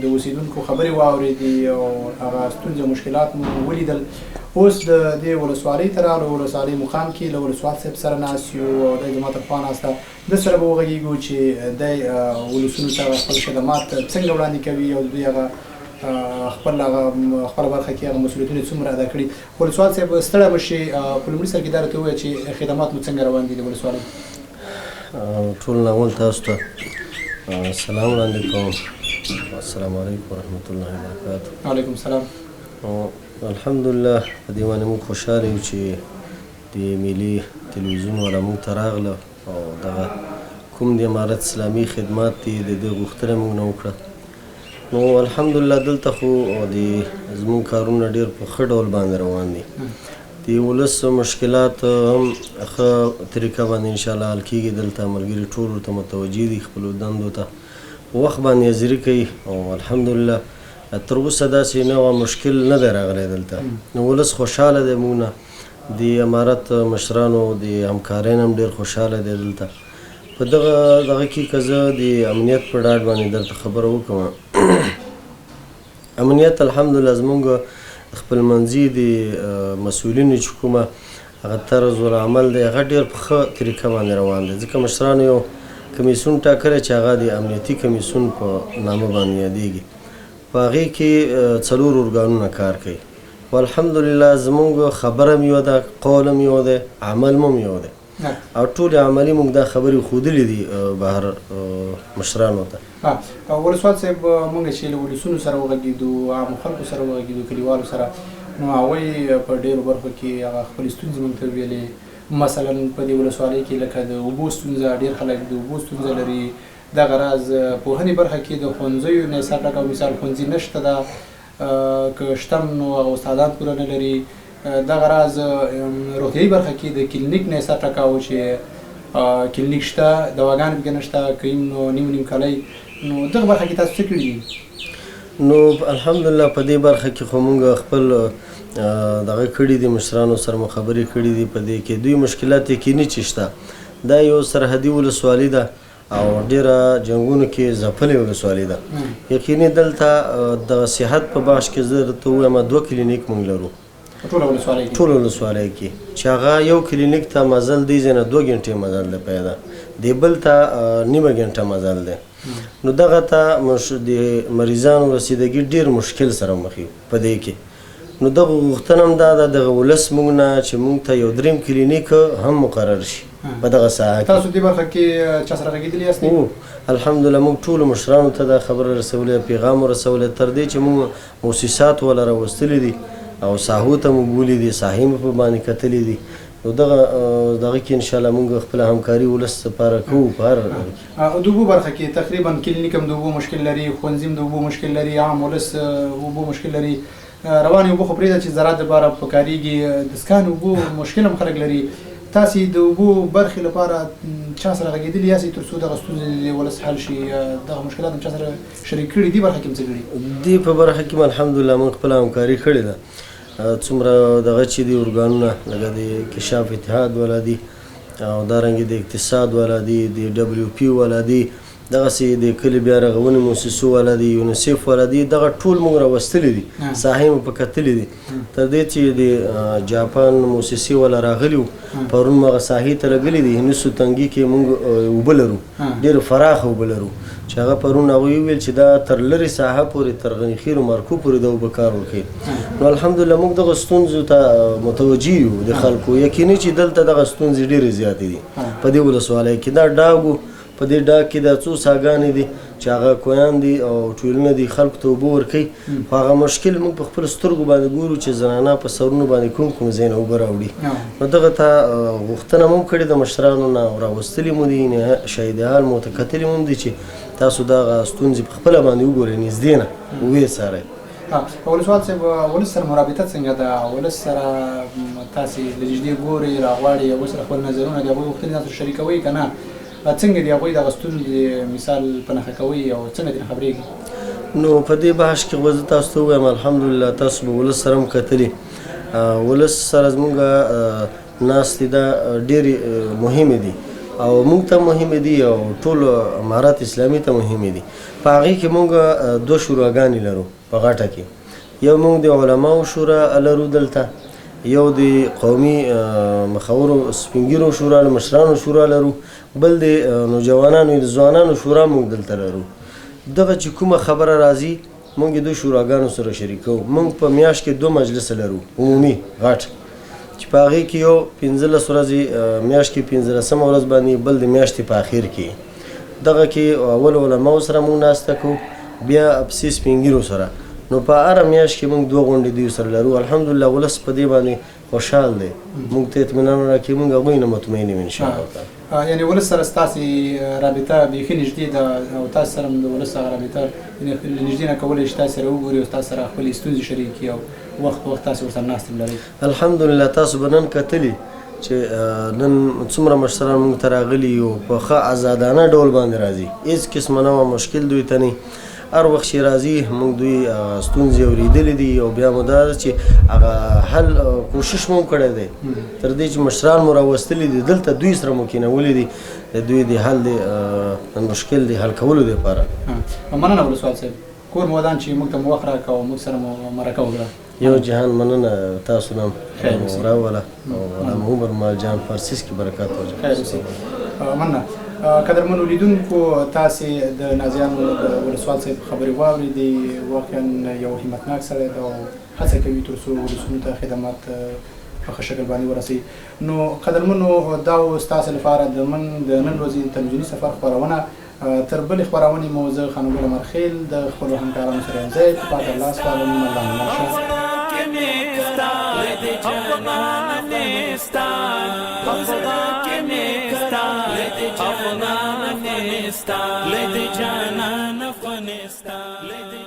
د اوسېدونکو خبرې واورېدې او هغه ستونزې او مشکلات مو ولیدل اوس د دې ولسوالۍ ته راغلو ولسوالۍ مقام کې له ولسوال صاحب سره ناست یو او دی زما تر خوا ناسته ده سره به وغږېږو چې دی ولسونو ته خپل خدمات څنګه وړاندې کوي او دوی هغه خپله برخه کې هغه مسؤلیتونه څومره ادا کړي ولسوال صاحب ستړی به شي په لومړي سر کې دا راته ووایه چې خدمات مو څنګه روان دي د ولسوالۍ ټول ناول تاسو ته سلام وړاندې کوم السلام علیکم ورحمت الله وبرکاتو وعلیکم السلام الحمدلله په دې باندې موږ خوشحاله یو چې د ملي تلویزیون والا موږ ته راغله او دغه کوم د امارت اسلامي خدمات دي د دې غوښتنه موږ نه وکړه نو الحمدلله دلته خو د زموږ کارونه ډېر په ښه ډول باندې روان دي د ولس مشکلات هم ښه طریقه باندې انشاءالله حل کېږي دلته ملګري ټول ورته متوجه دي خپلو دندو ته په وخت باندې حاضري کوي او الحمدلله تر اوسه داسې نوع مشکل نه دی راغلی دلته نو ولس خوشحاله دی موږ نه د امارت مشرانو د همکارۍ نه هم ډېر خوشحاله دی دلته په دغه کې که زه د امنیت په ډاډ باندې درته خبره وکړم امنیت الحمدلله زموږ خپلمنځي د مسؤلینو چې کومه هغه طرز العمل دی هغه ډېر په ښه طریقه باندې روان دی ځکه مشرانو یو کمیسیون ټاکلی چې هغه د امنیتي کمیسیون په نامه باندې یادېږي په هغې کې 4 ارګانونه کار کوي و الحمدلله زموږ خبره هم یوه ده قول هم یوه دی عمل هم یوه دی او ټول عملي موږ دا خبرې ښودلې دي بهر مشرانو ته ولسوال صاحب موږ چې له ولسونو سره وغږېدو عامو خلکو سره وغږېدو کلیوالو سره نو هغوی په ډېرو برخو کې هغه خپلې ستونزې موږ ته ویلې مثلا په دې ولسوالۍ کې لکه د اوبو ستونزه ډېر خلک د اوبو ستونزه لري دغه راز پوهنې برخه کې د ښوونځیو نصاب ټاکو مثال ښوونځي نشته ده که شته هم نو هغه استادان پوره نه لري دغه راز روغتیایي برخه کې د کلینیک نه حساب ټاکاو چې کلینیک شته دواګانې پکې نشته که نو نیم کالی نو دغه برخه کې تاسو څه کړي دي نو الحمدلله په دې برخه کې خو موږ خپل دغه کړي دي مشرانو سره مو خبرې کړي دي په دې کې دوی مشکلات یقیني چې شته دا یو سرحدي ولسوالي ده او ډېره جنګونو کې ځپلې ولسوالي ده یقیني دلته د صحت په بخش کې زه درته ووایم 2 کلینیک موږ لرو ټوله ولسوالۍ کې چې هغه یو کلینیک ته مزل دی ځینې 2 غنټې مزل دی پیدا دی بل ته نیمه غنټه مزل دی نو دغه ته د مریضانو رسیدګي ډېر مشکل سره مخ یو په دې کې نو دغه غوښتنه هم دا ده دغه ولس موږ نه چې موږ ته یو دریم کلینیک هم مقرر شي په دغه ساحه کې تاسو دې برخه کې چا سره غږېدلي یاست الحمدلله موږ ټولو مشرانو ته دا خبره رسولې پیغام ورسولی تر دې چې موږ موسسات وله راوستلي دي او ساحو ته مو بولي دي ساحې مو په باندې کتلي دي نو دغه کې انشاءالله موږ خپله همکاري ولس لپاره کوو په هر د اوبو برخه کې تقریبا کلینیک هم د اوبو مشکل لري ښوونځي هم د اوبو مشکل لري عام ولس اوبو مشکل لري روانې اوبه خو پرېږده چې زراعت لپاره پکارېږي د سکان اوبو مشکل هم خلک لري تاسې د اوبو برخې لپاره چا سره غږېدلي یاستئ تر څو دغه ستونزې د ولس حل شي دغه مشکلات هم چا سره شریک کړي دې برخه کې هم څه کړي دې په برخه کې الحمدلله موږ خپله همکاري کړې ده څومره دغه چې دي ارګانونه لکه د کشاف اتحاد والا دي او دارنګې د اقتصاد والا دي د WP والا دي دغسې د کلي بیا رغونې موسسو والا دي یونیسیف والا دي دغه ټول موږ راوستلي دي ساحې مو په کتلي دي تر دې چې د جاپان موسسې والا راغلي وو پرون مو هغه ساحې ته لګلي دي هندوستو تنګي کې موږ اوبه لرو ډېرې فراخه اوبه لرو چې هغه پرون هغوی وویل چې دا تر لرې ساحه پورې تر غنیخېل و مرکو پورې د اوبه کار وکړي. نو الحمدلله موږ دغه ستونزو ته متوجه یو د خلکو. یقیني چې دلته دغه ستونزې ډېرې زیاتې دي په دې ولسوالۍ کې. دا ډاګ په دې ډاګ کې دا څو څاګانې دي چې هغه کویان دي او ټویلونه دي خلکو ته اوبه ورکوي. خو هغه مشکل موږ په خپلو سترګو باندې ګورو چې زنانه په سرونو باندې کوم ځای نه اوبه راوړي. نو دغه ته غوښتنه مو هم کړې د مشرانو نه او راوستلي مو دي شاهد حال مو ته کتلي مو هم دي چې تاسو دغه ستونزې په خپله باندې وګورئ نږدې نه ویې څارئ. ولسوال صاحب ولس سره مرابطه څنګه ده؟ ولس سره تاسې له نږدې ګورئ راغواړئ هغوی سره خپل نظرونه د هغوی غوښتنې تاسو شریکوئ که نه؟ څنګه د هغوی دغه ستونزې مثال په نښه کوئ او څنګه ترې خبرېږي؟ نو په دې بحث کې زه تاسو ته ووایم الحمدلله تاسو به ولس سره هم کتلي. ولس سره زموږ ناستې دا ډېرې مهمې دي او موږ ته مهمې دي او ټول امارات اسلامي ته مهمې دي. په هغې کې موږ 2 شوراګانې لرو په غټه کې. یو موږ د علماو شورا لرو دلته، یو د قومي مخورو سپین ږیرو شورا مشرانو شورا لرو، بل د نوجوانانو د ځوانانو شورا موږ دلته لرو. دغه چې کومه خبره راځي موږ د شوراګانو سره شریکو. موږ په میاشت کې 2 مجلس لرو عمومي غټ چې په هغې کې یو 15 ورځې میاشت کې 15مه ورځ باندې، بل د میاشتې په اخر کې. دغه کې اول علماو سره موږ ناسته کوو، بیا پسې سپین ږیرو سره. نو په هره میاشت کې موږ 2 غونډې دوی سره لرو. الحمدلله ولس په دې باندې خوشحال دی. موږ ته اطمینان راکوي، موږ هغوی نه مطمئن یو انشاءالله. یعنې ولس سره ستاسې رابطه بیخي نږدې ده او تاسو سره هم د ولس هغه رابطه له نږدې نه کولی شي تاسو سره وګوري او تاسو سره خپلې ستونزې شریکي او وخت په وخت تاسو ورسره ناستې لرئ. الحمدلله تاسو به نن کتلي چې نن څومره مشران موږ ته راغلي یو په ښه ازادانه ډول باندې راځي. هېڅ قسمه نوع مشکل دوی ته نه. هر وخت چې راځي موږ دوی ستونزې اورېدلې دي او بیا مو دا ده چې هغه حل کوشش مو هم کړی دی تر دې چې مشران مو راوستلي دي دلته دوی سره مو کېنولي دي د دوی د حل د مشکل د حل کولو دپاره. مننه ولسوال صاحب، کور مو ودان چې موږ ته مو وخت راکړه او موږ سره مو مرکه وکړه. یو جهان مننه تاسو نه راوله او عمر مال جان فارسیس کې برکات وجه. مننه. قدرمنو لیدونکو، تاسې د نازیانو د ولسوال صاحب خبرې واورېدې. واقعا یو همتناک سړی ده او هڅه کوي تر څو ولسونو ته خدمات په ښه شکل باندې ورسوي. نو قدرمنو، دا و ستاسې لپاره د نن ورځې تلویزیوني سفر خپرونه. تر بلې خپرونې مو زه خانم مرخیل د خپلو همکارانو سره یوځای په پاک الله سپارم. الله مو شه. Afghanistan, let the Jana Afghanistan, let the